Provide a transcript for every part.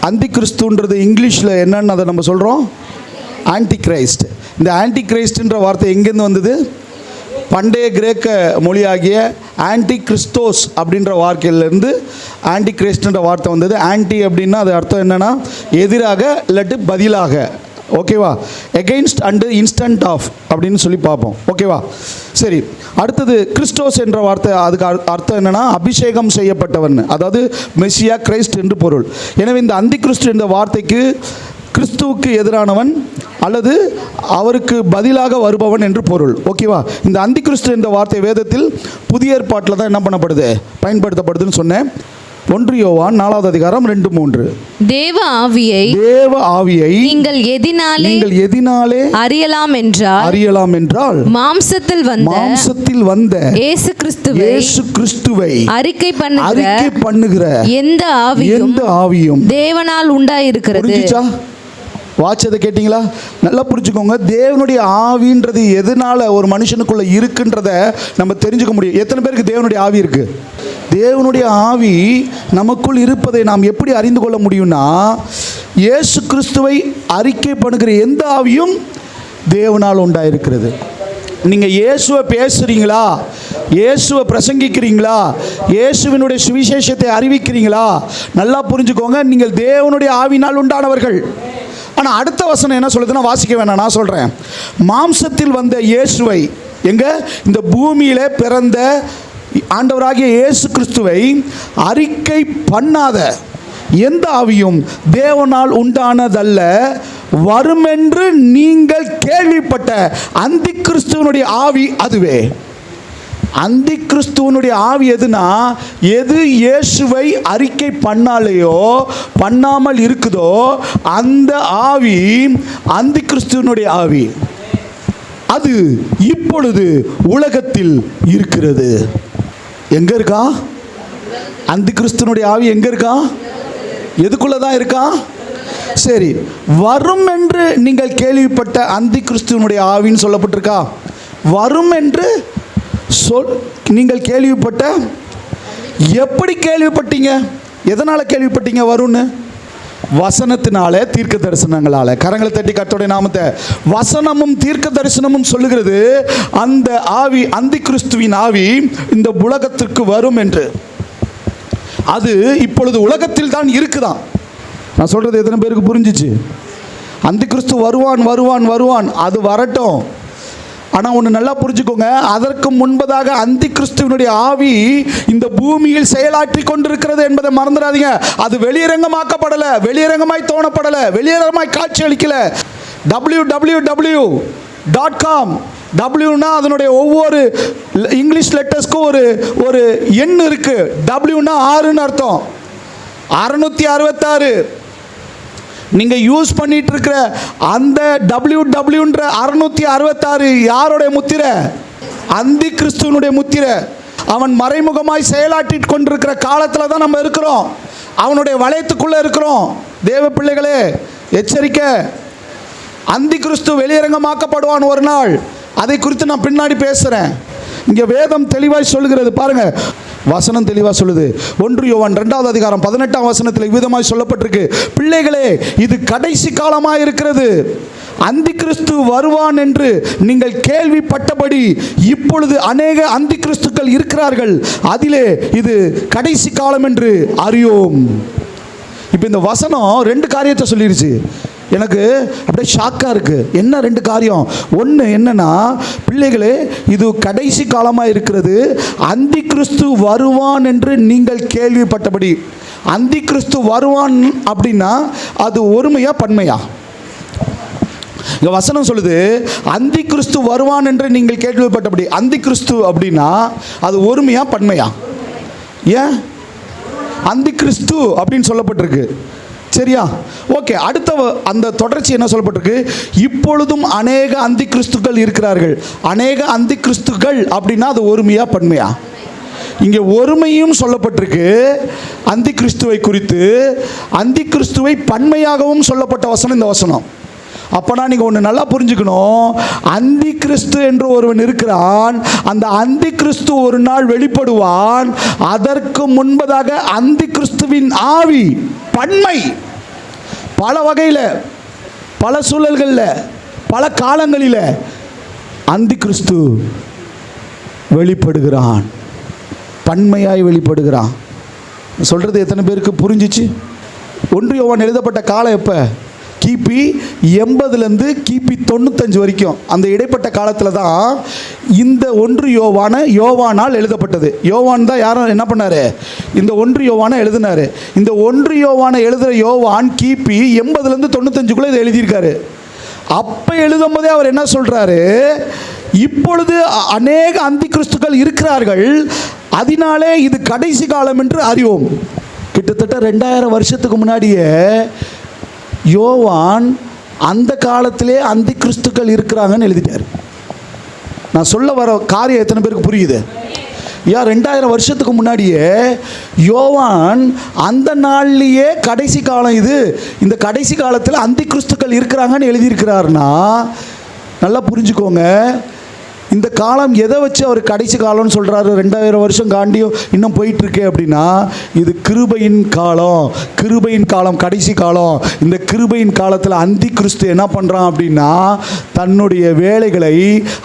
அந்தி கிறிஸ்துன்றது இங்கிலீஷில் என்னன்னு அதை நம்ம சொல்கிறோம், ஆன்டி கிரைஸ்ட். இந்த ஆன்டி கிரைஸ்ட்ன்ற வார்த்தை எங்கேருந்து வந்தது? பண்டைய கிரேக்க மொழியாகிய ஆன்டி கிறிஸ்டோஸ் அப்படின்ற வார்த்தையிலேருந்து ஆன்டி கிரைஸ்ட்ன்ற வார்த்தை வந்தது. ஆன்டி அப்படின்னா அது அர்த்தம் என்னென்னா எதிராக இல்லாட்டி பதிலாக, ஓகேவா? எகெயின்ஸ்ட் அண்டு இன்ஸ்டன்ட் ஆஃப் அப்படின்னு சொல்லி பார்ப்போம், ஓகேவா? சரி, அடுத்தது கிறிஸ்டோஸ் என்ற வார்த்தை, அதுக்கு அர்த்தம் என்னென்னா அபிஷேகம் செய்யப்பட்டவன், அதாவது மெஸ்ஸியா, கிரைஸ்ட் என்று பொருள். எனவே இந்த அந்தி கிறிஸ்து என்ற வார்த்தைக்கு கிறிஸ்துவுக்கு எதிரானவன் அல்லது அவருக்கு பதிலாக வருபவன் என்று பொருள், ஓகேவா? இந்த அந்தி கிறிஸ்து என்ற வார்த்தை வேதத்தில் புதிய ஏற்பாட்டில் தான் என்ன பண்ணப்படுது, பயன்படுத்தப்படுதுன்னு சொன்னேன். 1 யோவான் 4வது அதிகாரம் 2-3. தேவ ஆவியை நீங்கள் எதினாலே அறியலாம் என்றால் மாம்சத்தில் வந்த இயேசு கிறிஸ்துவை அறிக்கை பண்ணுகிற எந்த ஆவியும் தேவனால் உண்டாயிருக்கிறது. வாட்சதை கேட்டிங்களா? நல்லா புரிஞ்சுக்கோங்க. தேவனுடைய ஆவின்றது எதனால் ஒரு மனுஷனுக்குள்ளே இருக்குன்றத நம்ம தெரிஞ்சுக்க முடியும். எத்தனை பேருக்கு தேவனுடைய ஆவி இருக்குது? தேவனுடைய ஆவி நமக்குள் இருப்பதை நாம் எப்படி அறிந்து கொள்ள முடியும்னா, இயேசு கிறிஸ்துவை அறிக்கை பண்ணுகிற எந்த ஆவியும் தேவனால் உண்டாயிருக்கிறது. நீங்கள் இயேசுவை பேசுகிறீங்களா, இயேசுவை பிரசங்கிக்கிறீங்களா, இயேசுவினுடைய சுவிசேஷத்தை அறிவிக்கிறீங்களா, நல்லா புரிஞ்சுக்கோங்க, நீங்கள் தேவனுடைய ஆவினால் உண்டானவர்கள். ஆனால் அடுத்த வசனம் என்ன சொல்லுதுன்னா, வாசிக்க வேணாம், நான் சொல்கிறேன். மாம்சத்தில் வந்த இயேசுவை, இந்த பூமியில் பிறந்த ஆண்டவராகிய இயேசு கிறிஸ்துவை அறிக்கை பண்ணாத எந்த ஆவியும் தேவனால் உண்டானதல்ல, வருமென்று நீங்கள் கேள்விப்பட்ட அந்தி கிறிஸ்துவனுடைய ஆவி அதுவே. அந்தி கிறிஸ்துவனுடைய ஆவி எதுனா, எது இயேசுவை அறிக்கை பண்ணாலேயோ பண்ணாமல் இருக்குதோ அந்த ஆவி அந்தி கிறிஸ்துவனுடைய ஆவி. அது இப்பொழுது உலகத்தில் இருக்கிறது. எங்க இருக்கா அந்தி கிறிஸ்துவனுடைய ஆவி? எங்க இருக்கா? எதுக்குள்ள தான் இருக்கா? சரி, வரும் என்று நீங்கள் கேள்விப்பட்ட அந்தி கிறிஸ்துவனுடைய ஆவின்னு சொல்லப்பட்டிருக்கா? வரும் என்று நீங்கள் கேள்விப்பட்ட, எப்படி கேள்விப்பட்டீங்க? எதனால் கேள்விப்பட்டீங்க வரும்னு? வசனத்தினால, தீர்க்க தரிசனங்களால. கரங்களை தட்டி கர்த்தருடைய நாமத்தை. வசனமும் தீர்க்க தரிசனமும் சொல்லுகிறது அந்த ஆவி, அந்தி கிறிஸ்துவின் ஆவி இந்த உலகத்திற்கு வரும் என்று. அது இப்பொழுது உலகத்தில் தான் இருக்குதான். நான் சொல்றது எத்தனை பேருக்கு புரிஞ்சிச்சு? அந்தி கிறிஸ்து வருவான், அது வரட்டும். ஆனால் ஒன்று நல்லா புரிஞ்சுக்கோங்க, அதற்கு முன்பதாக அந்தி கிறிஸ்துவனுடைய ஆவி இந்த பூமியில் செயலாற்றி கொண்டிருக்கிறது என்பதை மறந்துடாதீங்க. அது வெளியரங்கமாக்கப்படலை, வெளியரங்கமாய் தோணப்படலை, வெளியரங்கமாய் காட்சி அளிக்கலை. www.com, டபிள்யூனா அதனுடைய ஒவ்வொரு இங்கிலீஷ் லெட்டர்ஸ்க்கும் ஒரு எண் இருக்கு. டபிள்யூனா 6ன்னு அர்த்தம். 666 நீங்கள் யூஸ் பண்ணிட்டு இருக்கிற அந்த wwwன்ற 666 யாருடைய முத்திரை? அந்தி கிறிஸ்துவனுடைய முத்திரை. அவன் மறைமுகமாய் செயலாற்றி கொண்டிருக்கிற காலத்தில் தான் நம்ம இருக்கிறோம். அவனுடைய வளையத்துக்குள்ளே இருக்கிறோம். தேவ பிள்ளைகளே, எச்சரிக்கை. அந்தி கிறிஸ்து வெளியரங்கமாக்கப்படுவான் ஒரு நாள். அதை குறித்து நான் பின்னாடி பேசுகிறேன். இங்கே வேதம் தெளிவாய் சொல்லுகிறது பாருங்க, வசனம் தெளிவாக சொல்லுது. 1 யோவான் 2வது அதிகாரம் 18ஆம் வசனத்தில் விதமாய் சொல்லப்பட்டிருக்கு, பிள்ளைகளே, இது கடைசி காலமாக இருக்கிறது. அந்தி கிறிஸ்து வருவான் என்று நீங்கள் கேள்விப்பட்டபடி இப்பொழுது அநேக அந்தி கிறிஸ்துக்கள் இருக்கிறார்கள். அதிலே இது கடைசி காலம் என்று அறியோம். இப்போ இந்த வசனம் 2 காரியத்தை சொல்லிருச்சு. எனக்கு அப்படியே ஷாக்காக இருக்குது. என்ன 2 காரியம்? ஒன்று என்னன்னா, பிள்ளைகளே, இது கடைசி காலமாக இருக்கிறது. அந்தி கிறிஸ்து வருவான் என்று நீங்கள் கேள்விப்பட்டபடி. அந்தி கிறிஸ்து வருவான் அப்படின்னா அது ஒருமையா பன்மையா? இங்கே வசனம் சொல்லுது, அந்தி கிறிஸ்து வருவான் என்று நீங்கள் கேள்விப்பட்டபடி. அந்தி கிறிஸ்து அப்படின்னா அது ஒருமையா பன்மையா? ஏன் அந்தி கிறிஸ்து அப்படின்னு சொல்லப்பட்டிருக்கு? சரியா? ஓகே. அடுத்த அந்த தொடர்ச்சி என்ன சொல்லப்பட்டிருக்கு? இப்பொழுதும் அநேக அந்தி கிறிஸ்துக்கள் இருக்கிறார்கள். அநேக அந்தி கிறிஸ்துக்கள் அப்படின்னா அது ஒருமையா பன்மையா? இங்கே ஒருமையும் சொல்லப்பட்டிருக்கு அந்தி கிறிஸ்துவை குறித்து. அந்தி கிறிஸ்துவை பன்மையாகவும் சொல்லப்பட்ட வசனம் இந்த வசனம். அப்போனா நீங்கள் ஒன்று நல்லா புரிஞ்சுக்கணும், அந்தி கிறிஸ்து என்று ஒருவன் இருக்கிறான். அந்த அந்தி கிறிஸ்து ஒரு நாள் வெளிப்படுவான். அதற்கு முன்பதாக அந்தி கிறிஸ்துவின் ஆவி பன்மை, பல வகையில், பல சூழல்களில், பல காலங்களில் அந்தி கிறிஸ்து வெளிப்படுகிறான், பன்மையாய் வெளிப்படுகிறான். சொல்கிறது எத்தனை பேருக்கு புரிஞ்சிச்சு? 1 யோவான் எழுதப்பட்ட காலம் எப்போ? கிபி 80லேருந்து கிபி 95 வரைக்கும். அந்த இடைப்பட்ட காலத்தில் தான் இந்த 1 யோவானால் எழுதப்பட்டது. யோவான் தான் யாரும் என்ன பண்ணார்? இந்த 1 யோவானை எழுதினார். இந்த 1 யோவானை எழுதுகிற யோவான் கிபி 80லேருந்து 95க்குள்ளே இதை எழுதியிருக்காரு. அப்போ எழுதும் போதே அவர் என்ன சொல்கிறாரு? இப்பொழுது அநேக அந்தி கிறிஸ்துக்கள் இருக்கிறார்கள், அதனாலே இது கடைசி காலம் என்று அறிவோம். கிட்டத்தட்ட 2000 வருஷத்துக்கு முன்னாடியே யோவான் அந்த காலத்திலே அந்தி கிறிஸ்துக்கள் இருக்கிறாங்கன்னு எழுதிட்டார். நான் சொல்ல வர காரியம் எத்தனை பேருக்கு புரியுது? 2000 வருஷத்துக்கு முன்னாடியே யோவான் அந்த நாள்லேயே கடைசி காலம் இது, இந்த கடைசி காலத்தில் அந்தி கிறிஸ்துக்கள் இருக்கிறாங்கன்னு எழுதியிருக்கிறாருன்னா நல்லா புரிஞ்சுக்கோங்க. இந்த காலம் எதை வச்சு அவர் கடைசி காலம்னு சொல்கிறாரு? 2000 வருஷம் காண்டியும் இன்னும் போயிட்டுருக்கு அப்படின்னா இது கிருபையின் காலம், கிருபையின் காலம், கடைசி காலம். இந்த கிருபையின் காலத்தில் அந்தி கிறிஸ்து என்ன பண்ணுறான் அப்படின்னா தன்னுடைய வேலைகளை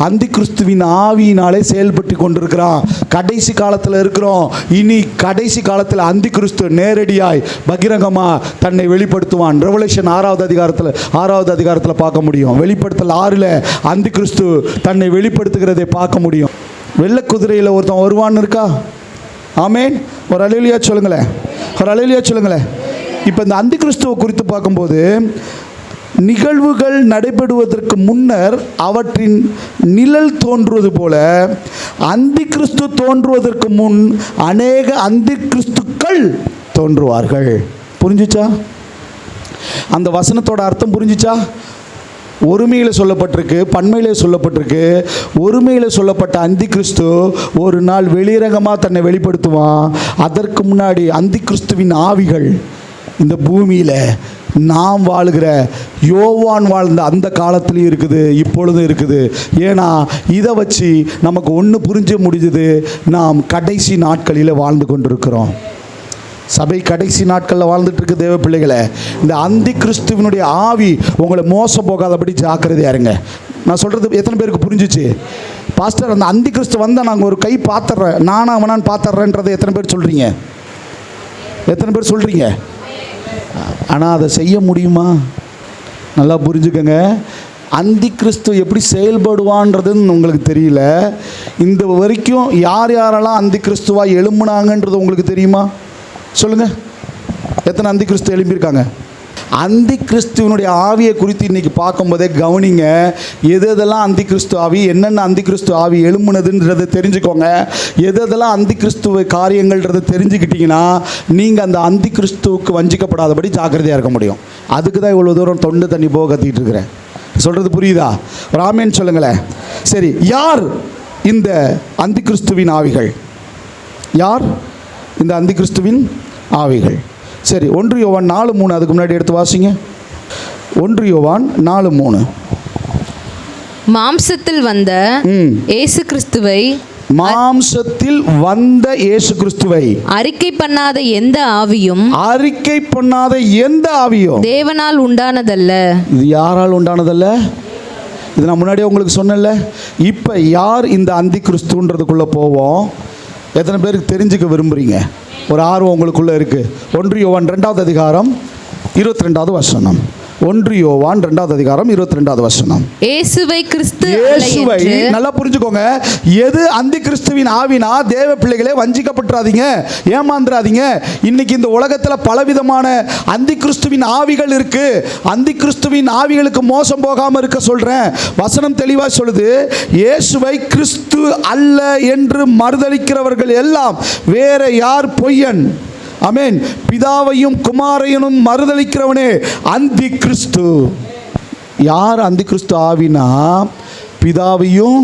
அந்தி கிறிஸ்துவின் ஆவியினாலே செயல்பட்டு கொண்டிருக்கிறான். கடைசி காலத்தில் இருக்கிறோம். இனி கடைசி காலத்தில் அந்தி கிறிஸ்து நேரடியாய் பகிரங்கமாக தன்னை வெளிப்படுத்துவான். ரெவலேஷன் 6வது அதிகாரத்தில் பார்க்க முடியும். வெளிப்படுத்தல் 6ல் அந்தி கிறிஸ்து தன்னை வெளிப்படுத்துகிறதை பார்க்க முடியும். வெள்ளை குதிரையில் ஒருத்தன் வருவான்னு இருக்கா? ஆமேன். ஒரு அல்லேலூயா சொல்லுங்களேன், ஒரு அல்லேலூயா சொல்லுங்களேன். இப்போ இந்த அந்தி கிறிஸ்துவை குறித்து பார்க்கும்போது நிகழ்வுகள் நடைபெறுவதற்கு முன்னர் அவற்றின் நிழல் தோன்றுவது போல அந்தி கிறிஸ்து தோன்றுவதற்கு முன் அநேக அந்தி கிறிஸ்துக்கள் தோன்றுவார்கள். புரிஞ்சுச்சா? அந்த வசனத்தோட அர்த்தம் புரிஞ்சுச்சா? ஒருமையில் சொல்லப்பட்டிருக்கு, பன்மையில் சொல்லப்பட்டிருக்கு. ஒருமையில் சொல்லப்பட்ட அந்தி கிறிஸ்து ஒரு நாள் வெளிரங்கமாக தன்னை வெளிப்படுத்துவான். அதற்கு முன்னாடி அந்தி கிறிஸ்துவின் ஆவிகள் இந்த பூமியில் நாம் வாழுகிற யோவான் வாழ்ந்த அந்த காலத்துலேயும் இருக்குது, இப்பொழுதும் இருக்குது. ஏன்னா இதை வச்சு நமக்கு ஒன்று புரிஞ்ச முடிஞ்சது, நாம் கடைசி நாட்களில் வாழ்ந்து கொண்டிருக்கிறோம். சபை கடைசி நாட்களில் வாழ்ந்துட்டு இருக்கு தேவ பிள்ளைகளை. இந்த அந்தி கிறிஸ்துவனுடைய ஆவி உங்களை மோசம் போகாதபடி ஜாக்கிரதையா இருங்க. நான் சொல்கிறது எத்தனை பேருக்கு புரிஞ்சிச்சு? பாஸ்டர், அந்த அந்தி கிறிஸ்து வந்தால் நாங்கள் ஒரு கை பார்த்துட்றேன், நானா அவனான்னு பார்த்துட்றேன்றதை எத்தனை பேர் சொல்கிறீங்க? எத்தனை பேர் சொல்கிறீங்க? ஆனால் அதை செய்ய முடியுமா? நல்லா புரிஞ்சுக்கங்க. அந்தி கிறிஸ்து எப்படி செயல்படுவான்றதுன்னு உங்களுக்கு தெரியல. இந்த வரைக்கும் யார் யாரெல்லாம் அந்தி கிறிஸ்துவாக எழும்புனாங்கன்றது உங்களுக்கு தெரியுமா? சொல்லுங்கள், எத்தனை அந்தி கிறிஸ்து எழும்பியிருக்காங்க? அந்தி கிறிஸ்துவனுடைய ஆவியை குறித்து இன்றைக்கி பார்க்கும்போதே கவனிங்க. எதெல்லாம் அந்தி கிறிஸ்து ஆவி, என்னென்ன அந்தி கிறிஸ்து ஆவி எழும்புனதுன்றதை தெரிஞ்சுக்கோங்க. எதெல்லாம் அந்தி கிறிஸ்துவ காரியங்கள்ன்றதை தெரிஞ்சுக்கிட்டிங்கன்னா நீங்கள் அந்த அந்தி கிறிஸ்துவுக்கு வஞ்சிக்கப்படாதபடி ஜாக்கிரதையாக இருக்க முடியும். அதுக்கு தான் இவ்வளோ தூரம் தொண்டு தண்ணி போக கத்திக்கிட்டு இருக்கிறேன். சொல்கிறது புரியுதா? ஒரு ஆமேன்னு சொல்லுங்களேன். சரி, யார் இந்த அந்தி கிறிஸ்துவின் ஆவிகள்? யார் இந்த அந்தி கிறிஸ்துவின் ஆவிகள்? சரி, 1 யோவான் 4:3 அதுக்கு முன்னாடி எடுத்து வாசிங்க. 1 யோவான் 4:3. மாம்சத்தில் வந்த இயேசு கிறிஸ்துவை, மாம்சத்தில் வந்த இயேசு கிறிஸ்துவை அறிக்கை பண்ணாத எந்த ஆவியும் தேவனால் உண்டானதல்ல. இது யாரால் உண்டானதல்ல? இது நான் முன்னாடியே உங்களுக்கு சொன்னேன்ல. இப்போ யார் இந்த அந்தி கிறிஸ்துன்றதுக்குள்ளே போவோம். எத்தனை பேருக்கு தெரிஞ்சுக்க விரும்புகிறீங்க? ஒரு ஆர்வம் உங்களுக்குள்ளே இருக்குது. 1 யோவான் 2வது அதிகாரம் 22வது வசனம். 1 யோவான் 2வது அதிகாரம் 22வது வசனம். இயேசுவை நல்லா புரிஞ்சுக்கோங்க. எது அந்தி கிறிஸ்துவின் ஆவினா தேவ பிள்ளைகளே வஞ்சிக்கப்பட்டுறாதீங்க, ஏமாந்துராதீங்க. இன்னைக்கு இந்த உலகத்தில் பலவிதமான அந்தி கிறிஸ்துவின் ஆவிகள் இருக்கு. அந்தி கிறிஸ்துவின் ஆவிகளுக்கு மோசம் போகாமல் இருக்க சொல்றேன். வசனம் தெளிவாக சொல்லுது, இயேசுவை கிறிஸ்து அல்ல என்று மறுதலிக்கிறவர்கள் எல்லாம் வேற யார் பொய்யன்? ஆமென். பிதாவையும் குமாரையும் மறுதலிக்கிறவனே அந்தி கிறிஸ்து. யார் அந்தி கிறிஸ்து ஆவினா? பிதாவையும்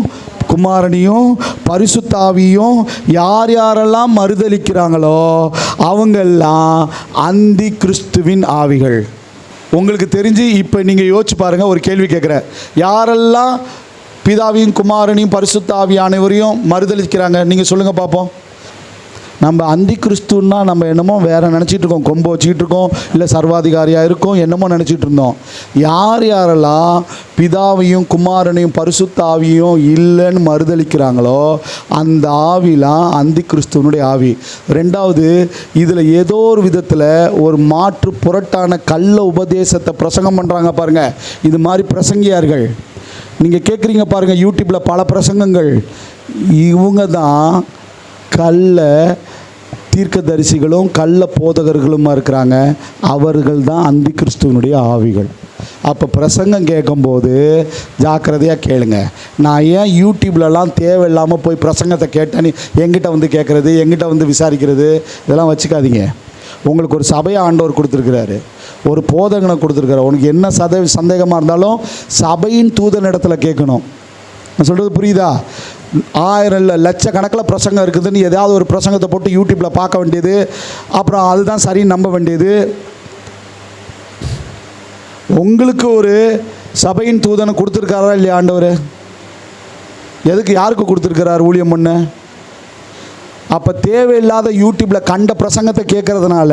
குமாரனையும் பரிசுத்த ஆவியும் யார் யாரெல்லாம் மறுதலிக்கிறாங்களோ அவங்கெல்லாம் அந்தி கிறிஸ்துவின் ஆவிகள். உங்களுக்கு தெரிஞ்சு இப்போ நீங்கள் யோசிச்சு பாருங்கள். ஒரு கேள்வி கேட்குறேன். யாரெல்லாம் பிதாவையும் குமாரனையும் பரிசுத்த ஆவி அனைவரையும் மறுதலிக்கிறாங்க? நீங்கள் சொல்லுங்கள் பார்ப்போம். நம்ம அந்தி கிறிஸ்துன்னா நம்ம என்னமோ வேறு நினச்சிட்டு இருக்கோம், கொம்பு வச்சுக்கிட்டு இருக்கோம், இல்லை சர்வாதிகாரியாக இருக்கோம், என்னமோ நினச்சிட்டு இருந்தோம். யார் யாரெல்லாம் பிதாவையும் குமாரனையும் பரிசுத்த ஆவியும் இல்லைன்னு மறுதளிக்கிறாங்களோ அந்த ஆவிலாம் அந்தி கிறிஸ்துவனுடைய ஆவி. ரெண்டாவது, இதில் ஏதோ ஒரு விதத்தில் ஒரு மாற்று புரட்டான கள்ள உபதேசத்தை பிரசங்கம் பண்ணுறாங்க பாருங்கள். இது மாதிரி பிரசங்கியார்கள் நீங்கள் கேட்குறீங்க பாருங்கள், யூடியூப்பில் பல பிரசங்கங்கள். இவங்க தான் கள்ள தீர்க்கதரிசிகளும் கள்ள போதகர்களுமா இருக்கிறாங்க. அவர்கள் தான் அந்தி கிறிஸ்துவனுடைய ஆவிகள். அப்போ பிரசங்கம் கேட்கும்போது ஜாக்கிரதையாக கேளுங்க. நான் ஏன் யூடியூப்லலாம் தேவையில்லாமல் போய் பிரசங்கத்தை கேட்டேன்னு எங்கிட்ட வந்து கேட்குறது, எங்கிட்ட வந்து விசாரிக்கிறது, இதெல்லாம் வச்சுக்காதீங்க. உங்களுக்கு ஒரு சபையை ஆண்டவர் கொடுத்துருக்கிறாரு, ஒரு போதகனை கொடுத்துருக்காரு. உனக்கு என்ன சந்தேகமாக இருந்தாலும் சபையின் தூதன் இடத்துல கேட்கணும். நான் சொல்கிறது புரியுதா? 1000 இல்லை லட்சக்கணக்கில் பிரசங்கம் இருக்குதுன்னு ஏதாவது ஒரு பிரசங்கத்தை போட்டு யூடியூப்பில் பார்க்க வேண்டியது, அப்புறம் அதுதான் சரின்னு நம்ப வேண்டியது. உங்களுக்கு ஒரு சபையின் தூதனை கொடுத்துருக்காரா இல்லையா ஆண்டவர்? எதுக்கு, யாருக்கு கொடுத்துருக்கிறார்? ஊழியம் பண்ண. அப்போ தேவையில்லாத யூடியூப்பில் கண்ட பிரசங்கத்தை கேட்கறதுனால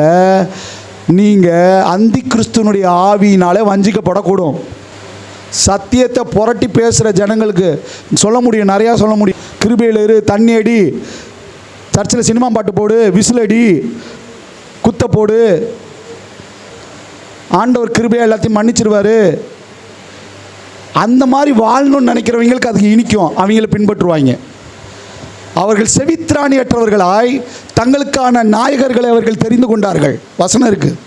நீங்கள் அந்தி கிறிஸ்துவனுடைய ஆவியினாலே வஞ்சிக்கப்படக்கூடும். சத்தியத்தை புரட்டி பேசுகிற ஜனங்களுக்கு சொல்ல முடியும், நிறையா சொல்ல முடியும். கிருபையில் இரு, தண்ணி அடி, சர்ச்சில் சினிமா பாட்டு போடு, விசில் அடி, குத்த போடு, ஆண்டவர் கிருபையாக எல்லாத்தையும் மன்னிச்சிருவார். அந்த மாதிரி வாழணும்னு நினைக்கிறவங்களுக்கு அதுக்கு இனிக்கும், அவங்கள பின்பற்றுவாங்க. அவர்கள் செவித்திராணியற்றவர்களாய் தங்களுக்கான நாயகர்களை அவர்கள் தெரிந்து கொண்டார்கள். வசனம் இருக்குது.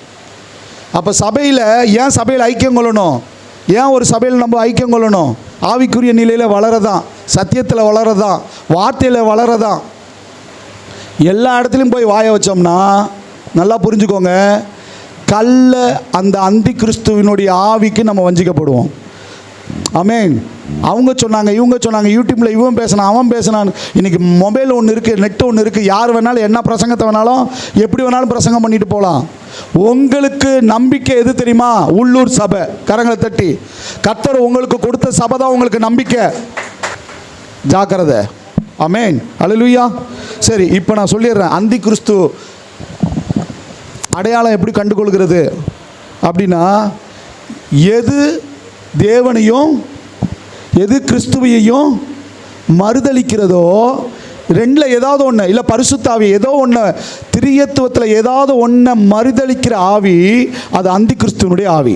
அப்போ சபையில் ஏன் சபையில் ஐக்கியம் கொள்ளணும்? ஏன் ஒரு சபையில் நம்ம ஐக்கியம் கொள்ளணும்? ஆவிக்குரிய நிலையில் வளரதான், சத்தியத்தில் வளரதான், வார்த்தையில் வளரதான். எல்லா இடத்துலையும் போய் வாய வச்சோம்னா நல்லா புரிஞ்சுக்கோங்க, கள்ள அந்த அந்தி கிறிஸ்துவினுடைய ஆவிக்கு நம்ம வஞ்சிக்கப்படுவோம். ஆமென். அவங்க சொன்னாங்க, இவங்க சொன்னாங்க, யூடியூப்பில் இவன் பேசினான், அவன் பேசினான். இன்றைக்கி மொபைல் ஒன்று இருக்குது, நெட்டு ஒன்று இருக்குது. யார் வேணாலும் என்ன பிரசங்கத்தை வேணாலும் எப்படி வேணாலும் பிரசங்கம் பண்ணிட்டு போகலாம். உங்களுக்கு நம்பிக்கை எது தெரியுமா? உள்ளூர் சபை. கரங்களை தட்டி. கர்த்தர் உங்களுக்கு கொடுத்த சபை தான் உங்களுக்கு நம்பிக்கை. ஜாக்கிரதை. ஆமென். அல்லேலூயா. சரி, இப்போ நான் சொல்லிடுறேன், அந்தி கிறிஸ்து அடையாளம் எப்படி கண்டுகொள்கிறது அப்படின்னா, எது தேவனையும் எது கிறிஸ்துவையும் மறுதளிக்கிறதோ, ரெண்டில் ஏதாவது ஒன்று, இல்லை பரிசுத்த ஆவி ஏதோ ஒன்று, திரியத்துவத்தில் ஏதாவது ஒன்றை மறுதளிக்கிற ஆவி அது அந்தி கிறிஸ்துவனுடைய ஆவி.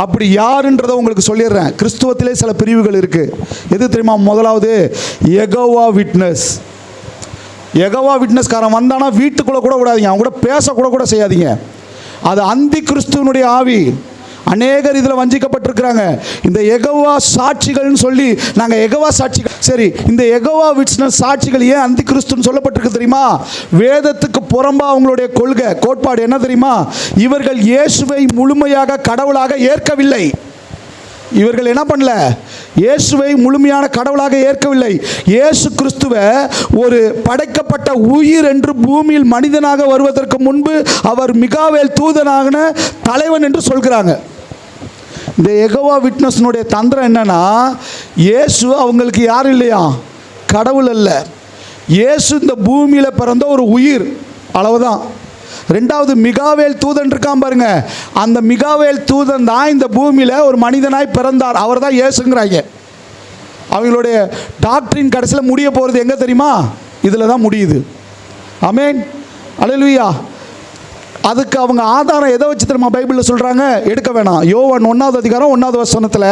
அப்படி யாருன்றதை உங்களுக்கு சொல்லிடுறேன். கிறிஸ்துவத்திலே சில பிரிவுகள் இருக்குது. எது தெரியுமா? முதலாவது யெகோவா விட்னஸ். யெகோவா விட்னஸ்காரன் வந்தானா வீட்டுக்குள்ளே கூட விடாதீங்க, அவங்க கூட பேசக்கூட செய்யாதீங்க. அது அந்தி கிறிஸ்துவனுடைய ஆவி. அநேகர் இதில் வஞ்சிக்கப்பட்டிருக்கிறாங்க. இந்த யெகோவா சாட்சிகள்னு சொல்லி நாங்கள் யெகோவா சாட்சிகள். சரி, இந்த யெகோவா விட்னஸ் சாட்சிகள் ஏன் அந்தி கிறிஸ்துன்னு சொல்லப்பட்டிருக்கு தெரியுமா? வேதத்துக்கு புறம்பா அவங்களுடைய கொள்கை கோட்பாடு என்ன தெரியுமா? இவர்கள் இயேசுவை முழுமையாக கடவுளாக ஏற்கவில்லை. இவர்கள் என்ன பண்ணல? இயேசுவை முழுமையான கடவுளாக ஏற்கவில்லை. இயேசு கிறிஸ்துவை ஒரு படைக்கப்பட்ட உயிர் என்று பூமியில் மனிதனாக வருவதற்கு முன்பு அவர் மிகாவேல் தூதனான தலைவன் என்று சொல்கிறாங்க. இந்த யெகோவா விட்னஸ்னுடைய தந்திரம் என்னன்னா, இயேசு அவங்களுக்கு யாரும் இல்லையா, கடவுள் அல்ல. இயேசு இந்த பூமியில் பிறந்த ஒரு உயிர், அளவுதான். ரெண்டாவது, மிகாவேல் தூதன் இருக்கான் பாருங்க, அந்த மிகாவேல் தூதன் தான் இந்த பூமியில் ஒரு மனிதனாய் பிறந்தார். அவர் தான் இயேசுங்கிறாங்க. அவங்களுடைய டாக்டரின் கடைசியில் முடிய போகிறது எங்கே தெரியுமா? இதில் தான் முடியுது. ஆமென். அல்லேலூயா. அதுக்கு அவங்க ஆதாரம் எதை வச்சு தெரியுமா பைபிளில் சொல்கிறாங்க? எடுக்க வேணாம். யோவான் 1வது அதிகாரம் 1வது வசனத்தில்,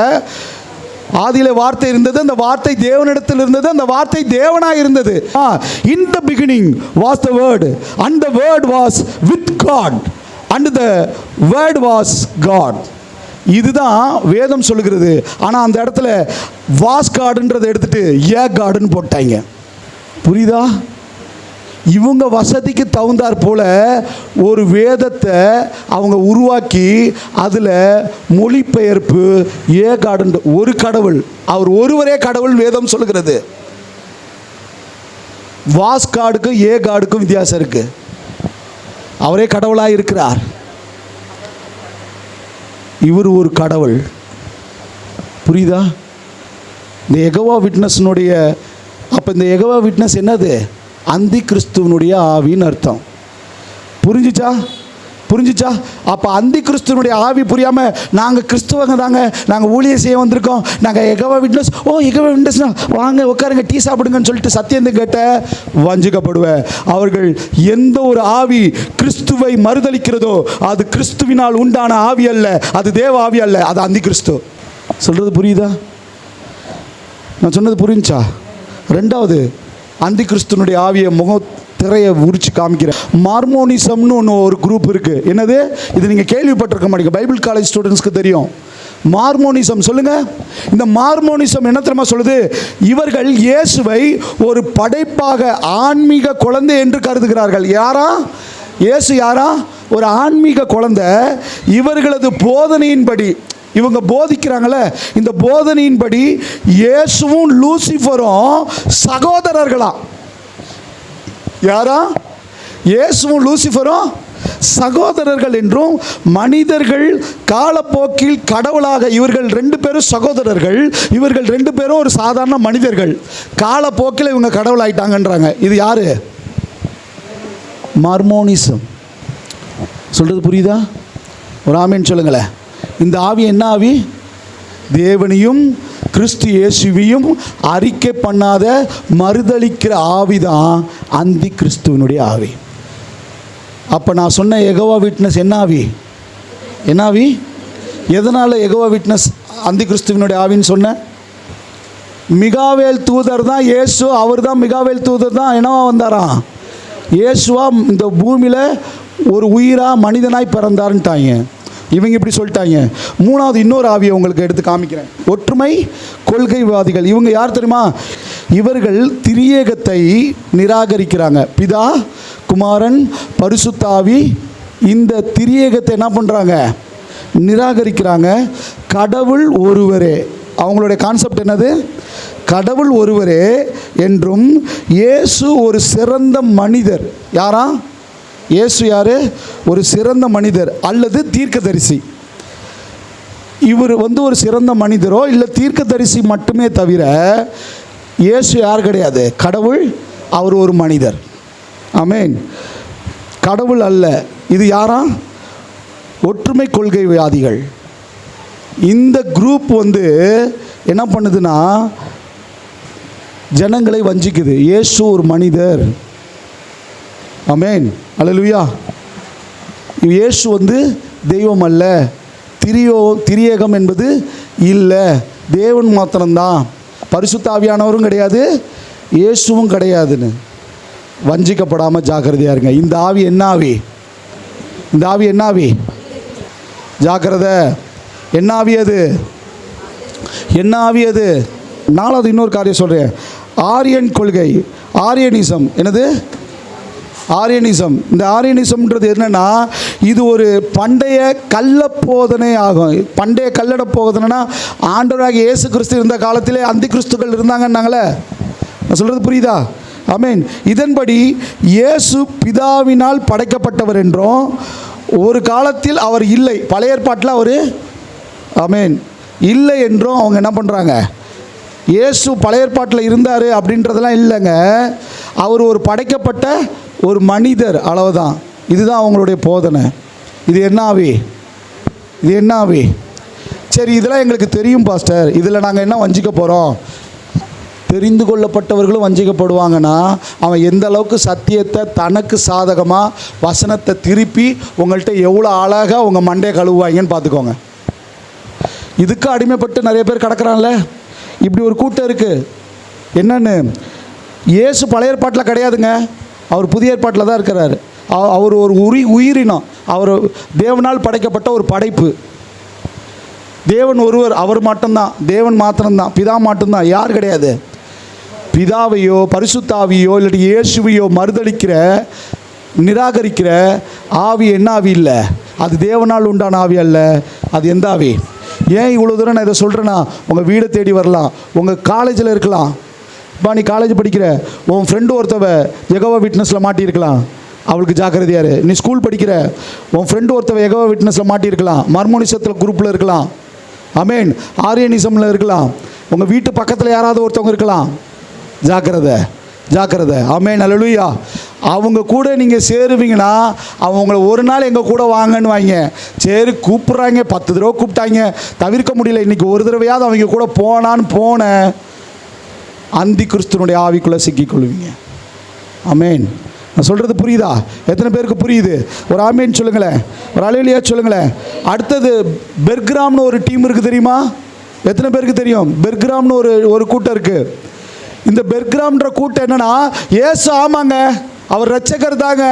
ஆதியிலே வார்த்தை இருந்தது, அந்த வார்த்தை தேவனிடத்தில் இருந்தது, அந்த வார்த்தை தேவனாய் இருந்தது. In the beginning was the word, and the word was with God, and the word was God. இதுதான் வேதம் சொல்லுகிறது. ஆனால் அந்த இடத்துல வாஸ் காடுன்றதை எடுத்துட்டு ஏ காடுன்னு போட்டாங்க. புரியுதா? இவங்க வசதிக்கு தகுந்தாற் போல ஒரு வேதத்தை அவங்க உருவாக்கி அதில் மொழிபெயர்ப்பு ஏ காடுன்ற ஒரு கடவுள், அவர் ஒருவரே கடவுள் வேதம் சொல்லுகிறது. வாஸ் காடுக்கும் ஏ காடுக்கும் வித்தியாசம் இருக்கு. அவரே கடவுளாக இருக்கிறார். இவர் ஒரு கடவுள். புரியுதா? இந்த யெகோவா விட்னஸ்னுடைய அப்போ இந்த யெகோவா விட்னஸ் என்னது? அந்தி கிறிஸ்துவனுடைய ஆவின்னு அர்த்தம். புரிஞ்சுச்சா? அப்போ அந்தி கிறிஸ்துவனுடைய ஆவி புரியாமல் நாங்கள் கிறிஸ்துவங்க தாங்க, நாங்கள் ஊழியம் செய்ய வந்திருக்கோம், நாங்கள் எகவா விட்னஸ், எகவா விட்னஸ்னா வாங்க உட்காருங்க டீ சாப்பிடுங்கன்னு சொல்லிட்டு சத்தியத்தை கேட்ட வஞ்சிக்கப்படுவேன். அவர்கள் எந்த ஒரு ஆவி கிறிஸ்துவை மறுதலிக்கிறதோ அது கிறிஸ்துவினால் உண்டான ஆவி அல்ல, அது தேவ ஆவி அல்ல, அது அந்தி கிறிஸ்து. சொல்கிறது புரியுதா? நான் சொன்னது புரிஞ்சா? ரெண்டாவது, அந்தி கிறிஸ்துவனுடைய ஆவியை திரையை உரிச்சு காமிக்கிறேன். மார்மோனிசம்னு ஒரு குரூப் இருக்குது. என்னது இது? நீங்கள் கேள்விப்பட்டிருக்க மாட்டீங்க, பைபிள் காலேஜ் ஸ்டூடெண்ட்ஸ்க்கு தெரியும். மார்மோனிசம் சொல்லுங்க. இந்த மார்மோனிசம் என்ன தெரியுமா சொல்லுது? இவர்கள் இயேசுவை ஒரு படைப்பாக ஆன்மீக குழந்தை என்று கருதுகிறார்கள். யாரா? இயேசு யாரா? ஒரு ஆன்மீக குழந்தை. இவர்களது போதனையின்படி இவங்க போதிக்கிறாங்களே, இந்த போதனையின்படி இயேசுவும் லூசிஃபரும் சகோதரர்களா? யாரா? இயேசுவும் லூசிஃபரும் சகோதரர்கள் என்றும், மனிதர்கள் காலப்போக்கில் கடவுளாக, இவர்கள் 2 பேரும் சகோதரர்கள், இவர்கள் 2 பேரும் ஒரு சாதாரண மனிதர்கள், காலப்போக்கில் இவங்க கடவுள் ஆயிட்டாங்கன்றாங்க. இது யாரு? மார்மோனிசம். சொல்றது புரியுதா? ஒரு ஆமேன் சொல்லுங்களேன். இந்த ஆவி என்ன ஆவி? தேவனையும் கிறிஸ்து இயேசுவையும் அறிக்கை பண்ணாத மறுதலிக்கிற ஆவிதான் அந்தி கிறிஸ்துவனுடைய ஆவி. அப்போ நான் சொன்ன யெகோவா விட்னஸ் என்ன ஆவி? என்ன ஆவி? எதனால் யெகோவா விட்னஸ் அந்தி கிறிஸ்துவனுடைய ஆவின்னு சொன்னேன்? மிகாவேல் தூதர் தான் இயேசு, அவர் தான் மிகாவேல் தூதர் தான் என்னவா வந்தாராம்? இயேசுவா இந்த பூமியில் ஒரு உயிராக மனிதனாய் பிறந்தாருன்ட்டாங்க. இவங்க இப்படி சொல்லிட்டாங்க. மூணாவது இன்னொரு ஆவியை உங்களுக்கு எடுத்து காமிக்கிறேன். ஒற்றுமை கொள்கைவாதிகள். இவங்க யார் தெரியுமா? இவர்கள் திரியேகத்தை நிராகரிக்கிறாங்க. பிதா, குமாரன், பரிசுத்த ஆவி, இந்த திரியேகத்தை என்ன பண்ணுறாங்க? நிராகரிக்கிறாங்க. கடவுள் ஒருவரே. அவங்களுடைய கான்செப்ட் என்னது? கடவுள் ஒருவரே என்றும் இயேசு ஒரு சிறந்த மனிதர். யாரா? இயேசு யாரு? ஒரு சிறந்த மனிதர் அல்லது தீர்க்கதரிசி. இவர் ஒரு சிறந்த மனிதரோ இல்லை தீர்க்கதரிசி மட்டுமே தவிர இயேசு யார் கிடையாது. கடவுள், அவர் ஒரு மனிதர். ஆமென். கடவுள் அல்ல. இது யாரா? ஒற்றுமை கொள்கைவாதிகள். இந்த குரூப் என்ன பண்ணுதுன்னா ஜனங்களை வஞ்சிக்குது. இயேசு ஒரு மனிதர். ஆமென். அல்லேலூயா. இயேசு தெய்வம் அல்ல, திரியேகம் என்பது இல்லை, தேவன் மாத்திரம்தான், பரிசுத்த ஆவியானவரும் கிடையாது, இயேசுவும் கிடையாதுன்னு வஞ்சிக்கப்படாமல் ஜாக்கிரதையாக இருங்க. இந்த ஆவி என்ன ஆவி? இந்த ஆவி என்ன ஆவி? ஜாக்கிரதை. என்ன ஆவி அது? என்ன ஆவி அது? நாலாவது இன்னொரு காரியம் சொல்கிறேன். ஆரியன் கொள்கை, ஆரியனிசம். என்னது? ஆரியனிசம். இந்த ஆரியனிசம்ன்றது என்னென்னா, இது ஒரு பண்டைய கள்ள போதனை ஆகும். பண்டைய கல்லட போதனைனா, ஆண்டவராக இயேசு கிறிஸ்து இருந்த காலத்திலே அந்தி கிறிஸ்துக்கள் இருந்தாங்கன்னாங்களே. நான் சொல்கிறது புரியுதா? ஆமென். இதன்படி இயேசு பிதாவினால் படைக்கப்பட்டவர் என்றும், ஒரு காலத்தில் அவர் இல்லை, பழைய ஏற்பாட்டில் அவர் ஆமென் இல்லை என்றும் அவங்க என்ன பண்ணுறாங்க? இயேசு பழைய ஏற்பாட்டில் இருந்தார் அப்படின்றதெல்லாம் இல்லைங்க. அவர் ஒரு படைக்கப்பட்ட ஒரு மனிதர், அளவுதான். இதுதான் அவங்களுடைய போதனை. இது என்ன ஆவி? இது என்ன ஆவி? சரி, இதெல்லாம் எங்களுக்கு தெரியும் பாஸ்டர், இதில் நாங்கள் என்ன வஞ்சிக்க போகிறோம்? தெரிந்து கொள்ளப்பட்டவர்களும் வஞ்சிக்கப்படுவாங்கன்னா, அவன் எந்த அளவுக்கு சத்தியத்தை தனக்கு சாதகமாக வசனத்தை திருப்பி உங்கள்கிட்ட எவ்வளோ அழகாக உங்கள் மண்டையை கழுவுவாங்கன்னு பார்த்துக்கோங்க. இதுக்கு அடிமைப்பட்டு நிறைய பேர் கிடக்கிறான்ல. இப்படி ஒரு கூட்டம் இருக்குது. என்னன்னு? இயேசு பழைய ஏற்பாட்டில் கிடையாதுங்க, அவர் புதிய ஏற்பாட்டில் தான் இருக்கிறார். அவர் ஒரு உயிரினம், அவர் தேவனால் படைக்கப்பட்ட ஒரு படைப்பு. தேவன் ஒருவர், அவர் மட்டும்தான், தேவன் மாத்திரம்தான், பிதா மட்டும்தான், யார் கிடையாது. பிதாவையோ பரிசுத்தாவியோ இல்லாட்டி இயேசுவையோ மறுதலிக்கிற நிராகரிக்கிற ஆவி என்ன ஆவி இல்லை, அது தேவனால் உண்டான ஆவி அல்ல. அது எந்த ஆவி? ஏன் இவ்வளோ தூரம் நான் இதை சொல்கிறேன்னா, உங்கள் வீடை தேடி வரலாம், உங்கள் காலேஜில் இருக்கலாம். இப்போ நீ காலேஜ் படிக்கிற, உன் ஃப்ரெண்டு ஒருத்தவ யெகோவா விட்னஸில் மாட்டியிருக்கலாம், அவளுக்கு ஜாக்கிரதையாரு. நீ ஸ்கூல் படிக்கிற, உன் ஃப்ரெண்டு ஒருத்தவ யெகோவா விட்னஸில் மாட்டியிருக்கலாம், மார்மோனிசத்தில் குரூப்பில் இருக்கலாம், ஆமென், ஆரியனிசமில் இருக்கலாம், உங்கள் வீட்டு பக்கத்தில் யாராவது ஒருத்தவங்க இருக்கலாம். ஜாக்கிரதை. ஜாக்கிரதை. ஆமென், அல்லேலூயா. அவங்க கூட நீங்கள் சேருவீங்கன்னா அவங்கள ஒரு நாள் எங்கள் கூட வாங்கன்னு வாங்க. சரி கூப்பிட்றாங்க, 10 தடவை கூப்பிட்டாங்க, தவிர்க்க முடியல, இன்றைக்கி ஒரு தடவையாவது அவங்க கூட போன அந்தி கிறிஸ்துவனுடைய ஆவிக்குள்ளே சிக்கிக்கொள்வீங்க. ஆமென். நான் சொல்கிறது புரியுதா? எத்தனை பேருக்கு புரியுது? ஒரு ஆமேன் சொல்லுங்களேன், ஒரு அல்லேலூயா சொல்லுங்களேன். அடுத்தது பெர்கிராம்னு ஒரு டீம் இருக்குது, தெரியுமா? எத்தனை பேருக்கு தெரியும்? பெர்கிராம்னு ஒரு கூட்டம் இருக்குது. இந்த பெர்கிராம்ன்ற கூட்டம் என்னன்னா, இயேசு ஆமாங்க, அவர் இரட்சகர் தாங்க,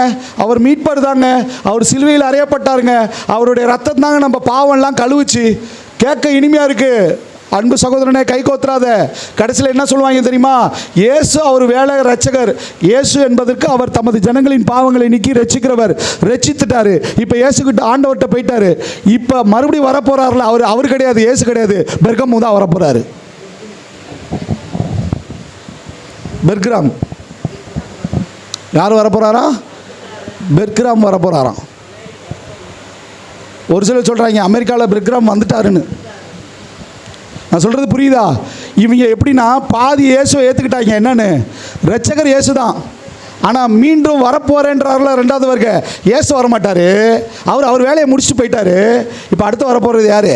அவர் மீட்பர் தாங்க, அவர் சிலுவையில் அறையப்பட்டாருங்க, அவருடைய ரத்தம் தாங்க நம்ம பாவம்லாம் கழுவுச்சு. கேட்க இனிமையாக இருக்குது. அன்பு சகோதரனே, கை கோத்துறாத. கடைசியில் என்ன சொல்லுவாங்க தெரியுமா? இயேசு அவர் வேலை இரட்சகர். இயேசு என்பதற்கு அவர் தமது ஜனங்களின் பாவங்களை நீக்கி ரட்சிக்கிறவர், ரட்சித்துட்டாரு. இப்போ இயேசுக்கிட்ட ஆண்டவர்கிட்ட போயிட்டாரு. இப்போ மறுபடியும் வரப்போறாருல, அவர் கிடையாது, இயேசு கிடையாது, பெர்கம் தான் வரப்போறாரு. பெர்கிராம் யார் வரப்போறாரா? பெர்கிராம் வரப்போறாராம். ஒரு சிலர் சொல்கிறாங்க அமெரிக்காவில் பெர்கிராம் வந்துட்டாருன்னு. நான் சொல்கிறது புரியுதா? இவங்க எப்படின்னா பாதி இயேசுவை ஏற்றுக்கிட்டாங்க. என்னன்னு? இரட்சகர் இயேசு தான், ஆனால் மீண்டும் வரப்போகிறேன்றாருல ரெண்டாவது வருக. இயேசு வரமாட்டார், அவர் வேலையை முடிச்சுட்டு போயிட்டார். இப்போ அடுத்து வரப்போகிறது யார்?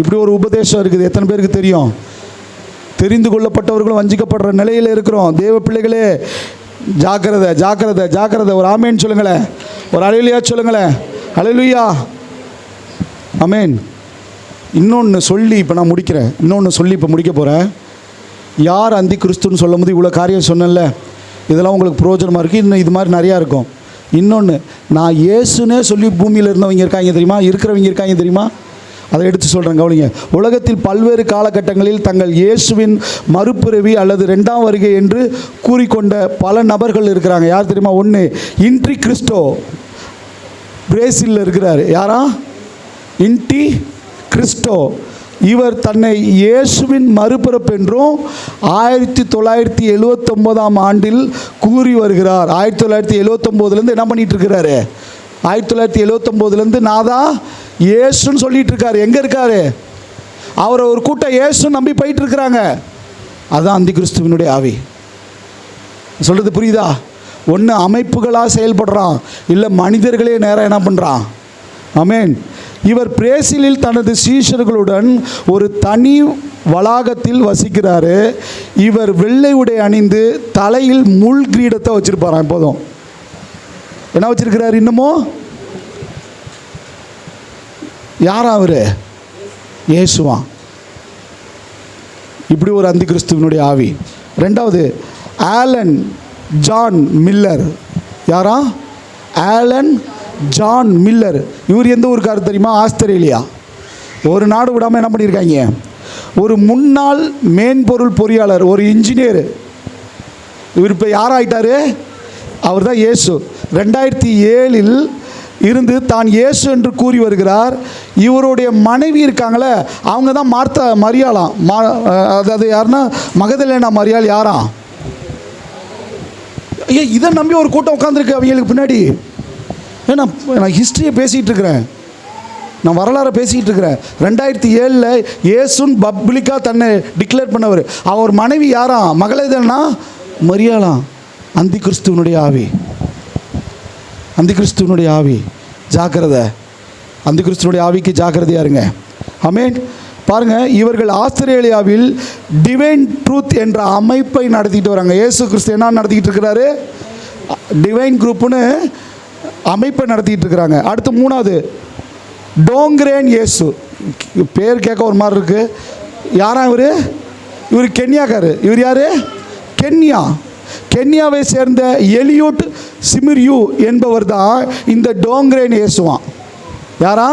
இப்படி ஒரு உபதேசம் இருக்குது. எத்தனை பேருக்கு தெரியும்? தெரிந்து கொள்ளப்பட்டவர்களும் வஞ்சிக்கப்படுற நிலையில் இருக்கிறோம். தேவ பிள்ளைகளே, ஜாக்கிரதை ஜாக்கிரதை ஜாக்கிரதை. ஒரு ஆமேன் சொல்லுங்களேன், ஒரு அல்லேலூயா சொல்லுங்களேன். அல்லேலூயா, ஆமேன். இன்னொன்று சொல்லி இப்போ நான் முடிக்கிறேன். இப்போ முடிக்க போகிறேன். யார் அந்தி கிறிஸ்துன்னு சொல்லும் போது இவ்வளோ காரியம் சொன்னேன்ல, இதெல்லாம் உங்களுக்கு பிரயோஜனமாக இருக்குது. இன்னும் இது மாதிரி நிறையா இருக்கும். இன்னொன்று, நான் இயேசுனே சொல்லி பூமியில் இருந்தவங்க இருக்காங்க தெரியுமா? இருக்கிறவங்க இருக்காங்க தெரியுமா? அதை எடுத்து சொல்கிறேன், கவனிங்க. உலகத்தில் பல்வேறு காலகட்டங்களில் தங்கள் இயேசுவின் மறுபிறவி அல்லது 2ஆம் வருகை என்று கூறிக்கொண்ட பல நபர்கள் இருக்கிறாங்க. யார் தெரியுமா? ஒன்று, இன்ட்ரி கிறிஸ்டோ, பிரேசிலில் இருக்கிறார். யாரா? இன்டி கிறிஸ்டோ. இவர் தன்னை இயேசுவின் மறுபிறப்பு என்றும் 1979ஆம் ஆண்டில் கூறி வருகிறார். 1979லேருந்து என்ன பண்ணிட்டு இருக்கிறாரு? 1979லேருந்து நான் தான் இயேசுன்னு சொல்லிட்டு இருக்காரு. எங்கே இருக்காரு? அவரை ஒரு கூட்டம் இயேசுன்னு நம்பி போயிட்டு இருக்கிறாங்க. அதுதான் அந்தி கிறிஸ்துவனுடைய ஆவி. சொல்கிறது புரியுதா? ஒன்று அமைப்புகளாக செயல்படுறான், இல்லை மனிதர்களே நேராக என்ன பண்ணுறான். ஆமென். இவர் பிரேசிலில் தனது சீஷர்களுடன் ஒரு தனி வளாகத்தில் வசிக்கிறாரு. இவர் வெள்ளை உடை அணிந்து தலையில் முள் கிரீடத்தை வச்சிருப்பாராம். எப்போதும் என்ன வச்சிருக்கிறார்? இன்னமும் யாரா அவரு? இயேசுவான். இப்படி ஒரு அந்தி கிறிஸ்துவனுடைய ஆவி. ரெண்டாவது, ஆலன் ஜான் மில்லர். யாரா? Alan John Miller. இவர் எந்த ஊருக்காரர் தெரியுமா? ஆஸ்திரேலியா. ஒரு நாடு விடாமல் என்ன பண்ணியிருக்காங்க? ஒரு முன்னாள் மேன்பொருள் பொறியாளர், ஒரு இன்ஜினியர். இவர் இப்போ யாராயிட்டாரு? அவர் தான் இயேசு. 2007 இருந்து தான் இயேசு என்று கூறி வருகிறார். இவருடைய மனைவி இருக்காங்களே, அவங்க தான் மார்த்தா மரியாளாம். அதாவது யாருன்னா மகதலேனா மரியாள். யாரா? ஐயா, இதை நம்பி ஒரு கூட்டம் உட்காந்துருக்கு அவங்களுக்கு பின்னாடி. நான் ஹிஸ்ட்ரியை பேசிகிட்டு இருக்கிறேன், நான் வரலாறை பேசிக்கிட்டு இருக்கிறேன். 2007 இயேசுன்னு பப்ளிக்காக தன்னை டிக்ளேர் பண்ணவர். அவர் மனைவி யாராம்? மகளேதனா மரியாளாம். அந்தி கிறிஸ்துவனுடைய ஆவி, அந்தி கிறிஸ்துவனுடைய ஆவி. ஜாக்கிரதை, அந்தி கிறிஸ்துவனுடைய ஆவிக்கு ஜாக்கிரதையாக இருங்க. ஆமென். பாருங்கள், இவர்கள் ஆஸ்திரேலியாவில் டிவைன் ட்ரூத் என்ற அமைப்பை நடத்திட்டு வராங்க. இயேசு கிறிஸ்து என்ன நடத்திக்கிட்டு இருக்கிறாரு? டிவைன் குரூப்புன்னு அமைப்பை நடத்திட்டு இருக்கிறாங்க. அடுத்து மூணாவது, டோங்கிரேன் இயேசு. பேர் கேட்க ஒரு மாதிரி இருக்கு. யாரா இவர்? இவர் கென்யாக்காரு. இவர் யார்? கென்யாவை சேர்ந்த எலியோட் சிமிர்யூ என்பவர் தான் இந்த டோங்கிரேன் இயேசுவான். யாரா?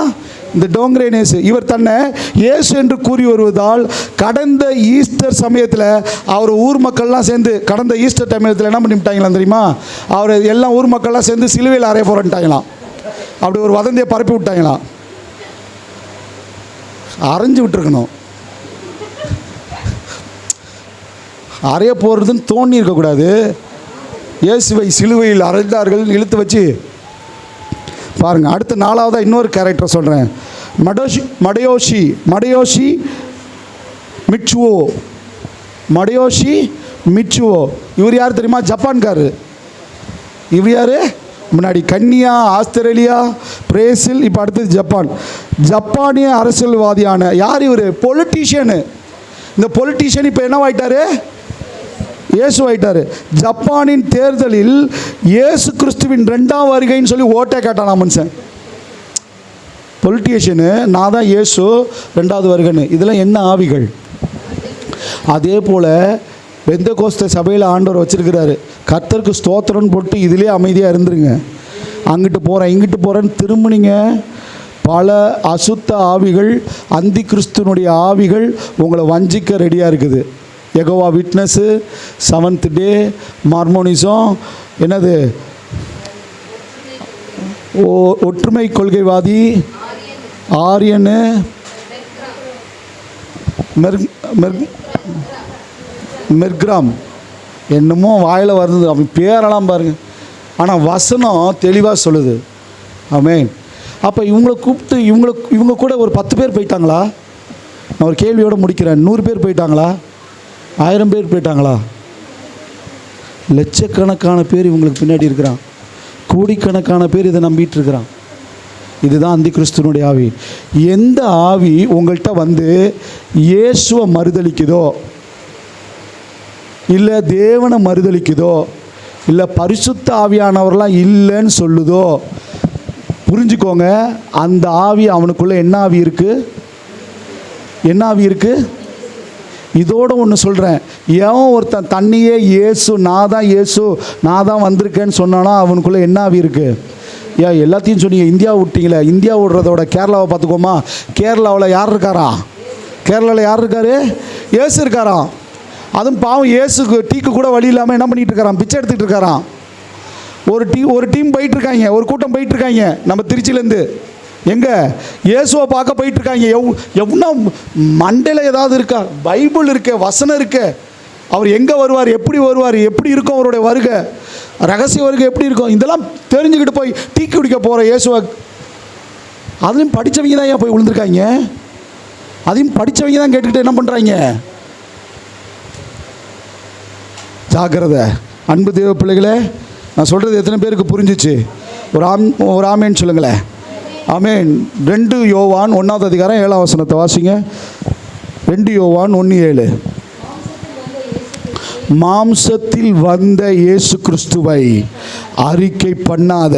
இந்த டோங்கிரேன் இயேசு. இவர் தன்னை இயேசு என்று கூறி வருவதால் கடந்த ஈஸ்டர் சமயத்தில் அவர் ஊர் மக்கள்லாம் சேர்ந்து, கடந்த ஈஸ்டர் சமயத்தில் என்ன பண்ணிவிட்டாங்களாம் தெரியுமா? அவர் எல்லாம் ஊர் மக்கள்லாம் சேர்ந்து சிலுவையில் அறைய போகிறேன்ட்டாங்களாம். அப்படி ஒரு வதந்தியை பரப்பி விட்டாங்களாம். அரைஞ்சு விட்டுருக்கணும். அறைய போகிறதுன்னு தோணி இருக்கக்கூடாது. இயேசுவை சிலுவையில் அறைந்தார்கள், இழுத்து வச்சு பாருங்கள். அடுத்த நாலாவதாக இன்னொரு கேரக்டர் சொல்கிறேன். மடயோஷி மிட்சுவோ. மடயோஷி மிச்சுவோ. இவர் யார் தெரியுமா? ஜப்பான்காரு. இவர் யார்? முன்னாடி கன்னியா, ஆஸ்திரேலியா, பிரேசில், இப்போ அடுத்தது ஜப்பான். ஜப்பானிய அரசியல்வாதியான யார் இவர்? பொலிட்டீஷியனு. இந்த பொலிட்டீஷியன் இப்போ என்னவாயிட்டாரு? இயேசு ஆயிட்டாரு. ஜப்பானின் தேர்தலில் இயேசு கிறிஸ்துவின் 2ஆம் வருகைன்னு சொல்லி ஓட்டே கேட்டான் மனுஷன். பொலிட்டீஷியனு நான் தான் இயேசு 2வது வருகைன்னு. இதெல்லாம் என்ன ஆவிகள்? அதே போல் பெந்தெகோஸ்தே சபையில் ஆண்டவர் வச்சிருக்கிறாரு. கர்த்தருக்கு ஸ்தோத்திரம்னு போட்டு இதிலே அமைதியாக இருந்துருங்க. அங்கிட்டு போகிறேன் இங்கிட்டு போகிறேன்னு திரும்பினீங்க, பல அசுத்த ஆவிகள், அந்தி கிறிஸ்துனுடைய ஆவிகள் உங்களை வஞ்சிக்க ரெடியாக இருக்குது. யெகோவா விட்னஸ்ஸு, செவன்த் டே, மார்மோனிசம், என்னது ஒற்றுமை கொள்கைவாதி, ஆரியனு, மெர்கிராம், என்னமோ வாயில் வருது அவன் பேரெல்லாம் பாருங்க. ஆனால் வசனம் தெளிவாக சொல்லுது. ஆமென். அப்போ இவங்களை கூப்பிட்டு இவங்க கூட ஒரு 10 பேர் போயிட்டாங்களா? நான் ஒரு கேள்வியோடு முடிக்கிறேன். 100 பேர் போயிட்டாங்களா? 1000 பேர் போயிட்டாங்களா? லட்சக்கணக்கான பேர் இவங்களுக்கு பின்னாடி இருக்கிறான். கோடிக்கணக்கான பேர் இதை நம்பிட்டு இருக்கிறான். இதுதான் அந்தி கிறிஸ்துவனுடைய ஆவி. எந்த ஆவி உங்கள்கிட்ட வந்து இயேசுவை மறுதலிக்குதோ, இல்லை தேவனை மறுதலிக்குதோ, இல்லை பரிசுத்த ஆவியானவரெலாம் இல்லைன்னு சொல்லுதோ, புரிஞ்சுக்கோங்க, அந்த ஆவி அவனுக்குள்ளே என்ன ஆவி இருக்குது? என்ன ஆவி இருக்குது? இதோடு ஒன்று சொல்கிறேன், ஏன் ஒருத்தன் தண்ணியே இயேசு, நான் தான் இயேசு, நான் தான் வந்திருக்கேன்னு சொன்னானா அவனுக்குள்ளே என்ன ஆவி இருக்குது? ஏன் எல்லாத்தையும் சொன்னீங்க, இந்தியா விட்டீங்களே. இந்தியா விடுறதோட கேரளாவை பார்த்துக்கோமா. கேரளாவில் யார் இருக்காரா? கேரளாவில் யார் இருக்காரு? இயேசு இருக்காராம். அதுவும் பாவம் இயேசுக்கு டீக்கு கூட வழி இல்லாமல் என்ன பண்ணிகிட்டு இருக்காராம்? பிச்சை எடுத்துகிட்டு இருக்காராம். ஒரு டீம் போயிட்டுருக்காங்க, ஒரு கூட்டம் போயிட்டுருக்காங்க நம்ம திருச்சியிலேருந்து. எங்கே? இயேசுவை பார்க்க போயிட்டுருக்காங்க. எவ்வளோ மண்டையில் ஏதாவது இருக்கா? பைபிள் இருக்க, வசனம் இருக்க. அவர் எங்கே வருவார், எப்படி வருவார், எப்படி இருக்கும் அவருடைய வருகை, ரகசிய வருகை எப்படி இருக்கும், இதெல்லாம் தெரிஞ்சுக்கிட்டு போய் டீ குடிக்க போகிற இயேசுவை. அதுலேயும் படித்தவங்க தான் ஏன் போய் விழுந்திருக்காங்க. அதையும் படித்தவங்க தான் கேட்டுக்கிட்டு என்ன பண்ணுறாங்க? ஜாக்கிரதை. அன்பு தேவ பிள்ளைகளே, நான் சொல்கிறது எத்தனை பேருக்கு புரிஞ்சிச்சு? ஒரு ஆமேன்னு சொல்லுங்களேன். ஆமேன். 2 யோவான் 1ஆவது அதிகாரம் 7ஆம் வசனத்தை வாசிங்க. 2 யோவான் 1:7. மாம்சத்தில் வந்த இயேசு கிறிஸ்துவை அறிக்கை பண்ணாத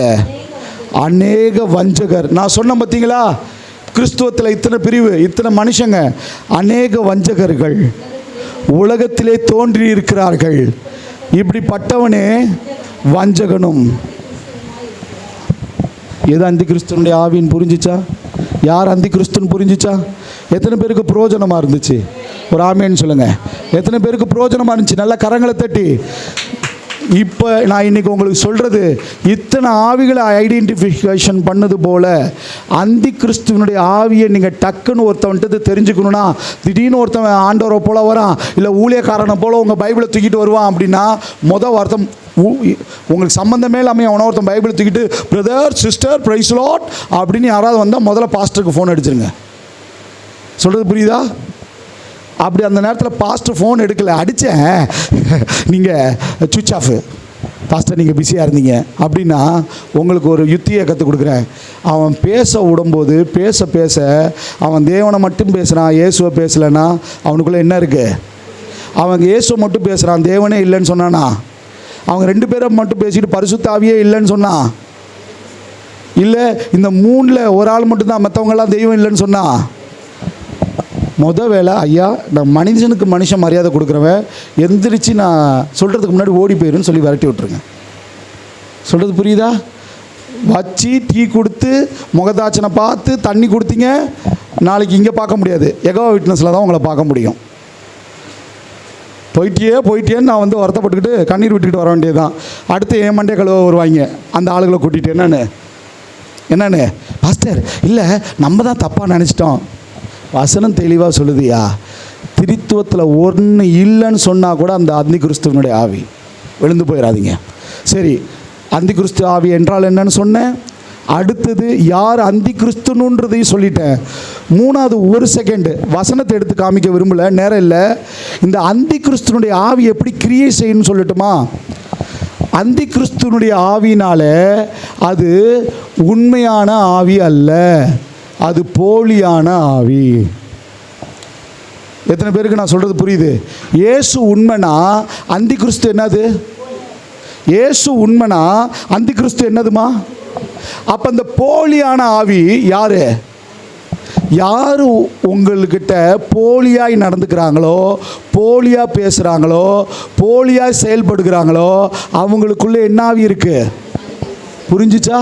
அநேக வஞ்சகர். நான் சொன்ன பார்த்தீங்களா, கிறிஸ்துவத்தில் இத்தனை பிரிவு, இத்தனை மனுஷங்க, அநேக வஞ்சகர்கள் உலகத்திலே தோன்றி இருக்கிறார்கள். இப்படிப்பட்டவனே வஞ்சகனும். எது அந்தி கிறிஸ்துவனுடைய ஆவின்னு புரிஞ்சிச்சா? யார் அந்தி கிறிஸ்துன்னு புரிஞ்சிச்சா? எத்தனை பேருக்கு பிரயோஜனமாக இருந்துச்சு? ஒரு ஆமேன்னு சொல்லுங்கள். எத்தனை பேருக்கு பிரயோஜனமாக இருந்துச்சு? நல்ல கரங்களை தட்டி. இப்போ நான் இன்றைக்கி உங்களுக்கு சொல்கிறது, இத்தனை ஆவிகளை ஐடென்டிஃபிகேஷன் பண்ணது போல் அந்தி கிறிஸ்துவனுடைய ஆவியை நீங்கள் டக்குன்னு ஒருத்தவன்ட்டு தெரிஞ்சுக்கணுன்னா, திடீர்னு ஒருத்தவன் ஆண்டவரை போல் வரான், இல்லை ஊழியக்காரனை போல் உங்கள் பைபிளை தூக்கிட்டு வருவான் அப்படின்னா, மொதல் வார்த்தை உங்களுக்கு சம்மந்தமே இல்லாமல் அவனை ஒருத்தன் பைபிளை தூக்கிட்டு பிரதர் சிஸ்டர் பிரைஸ் லார்ட் அப்படின்னு யாராவது வந்தால் முதல்ல பாஸ்டருக்கு ஃபோன் அடிச்சிருங்க. சொல்கிறது புரியுதா? அப்படி அந்த நேரத்தில் பாஸ்டர் ஃபோன் எடுக்கலை, அடித்தேன், நீங்கள் சுவிட்ச் ஆஃபு பாஸ்டர், நீங்கள் பிஸியாக இருந்தீங்க அப்படின்னா, உங்களுக்கு ஒரு யுத்தியை கற்றுக் கொடுக்குறேன். அவன் பேச விடும்போது பேச பேச அவன் தேவனை மட்டும் பேசுகிறான், இயேசுவை பேசலைன்னா அவனுக்குள்ளே என்ன இருக்குது? அவன் இயேசுவை மட்டும் பேசுகிறான், தேவனே இல்லைன்னு சொன்னானா? அவங்க 2 பேரை மட்டும் பேசிட்டு பரிசுத்த ஆவியே இல்லைன்னு சொன்னான்? இல்லை இந்த 3ல் ஒரு ஆள் மட்டும்தான், மற்றவங்கெல்லாம் தெய்வம் இல்லைன்னு சொன்னா? வேலை ஐயா, நான் மனுஷனுக்கு மனுஷன் மரியாதை கொடுக்குறவன், எந்திரிச்சு நான் சொல்கிறதுக்கு முன்னாடி ஓடி போயிருன்னு சொல்லி விரட்டி விட்ருங்க. சொல்கிறது புரியுதா? வச்சு டீ கொடுத்து முகதாச்சனை பார்த்து தண்ணி கொடுத்தீங்க, நாளைக்கு இங்கே பார்க்க முடியாது, யெகோவா விட்னஸில் தான் உங்களை பார்க்க முடியும். போயிட்டேன்னு நான் வந்து வருத்தப்பட்டுக்கிட்டு கண்ணீர் விட்டுக்கிட்டு வர வேண்டியது தான். அடுத்து என் மண்டே கழுவ வருவாங்க அந்த ஆளுகளை கூட்டிகிட்டு. என்னன்னு பாஸ்டர், இல்லை நம்ம தான் தப்பாக நினச்சிட்டோம். வசனம் தெளிவாக சொல்லுதியா, திரித்துவத்தில் ஒன்று இல்லைன்னு சொன்னால் கூட அந்த அந்தி கிறிஸ்துவனுடைய ஆவி. விழுந்து போயிடாதீங்க. சரி, அந்தி கிறிஸ்து ஆவி என்றால் என்னன்னு சொன்னேன். அடுத்தது யார் அந்தி கிறிஸ்துன்றதையும் சொல்லிட்டேன். மூணாவது ஒரு செகண்டு வசனத்தை எடுத்து காமிக்க விரும்பல, நேரம் இல்லை. இந்த அந்தி கிறிஸ்துனுடைய ஆவி எப்படி கிரியை செய்யணும்னு சொல்லட்டுமா? அந்தி கிறிஸ்துனுடைய ஆவினால அது உண்மையான ஆவி அல்ல, அது போலியான ஆவி. எத்தனை பேருக்கு நான் சொல்கிறது புரியுது? இயேசு உண்மைனா அந்தி கிறிஸ்து என்னது? இயேசு உண்மைனா அந்தி கிறிஸ்து என்னதுமா? அப்போ அந்த போலியான ஆவி யாரு? யார் உங்கள்கிட்ட போலியாய் நடந்துக்கிறாங்களோ, போலியாக பேசுகிறாங்களோ, போலியாக செயல்படுகிறாங்களோ அவங்களுக்குள்ளே என்ன ஆவி இருக்குது? புரிஞ்சிச்சா?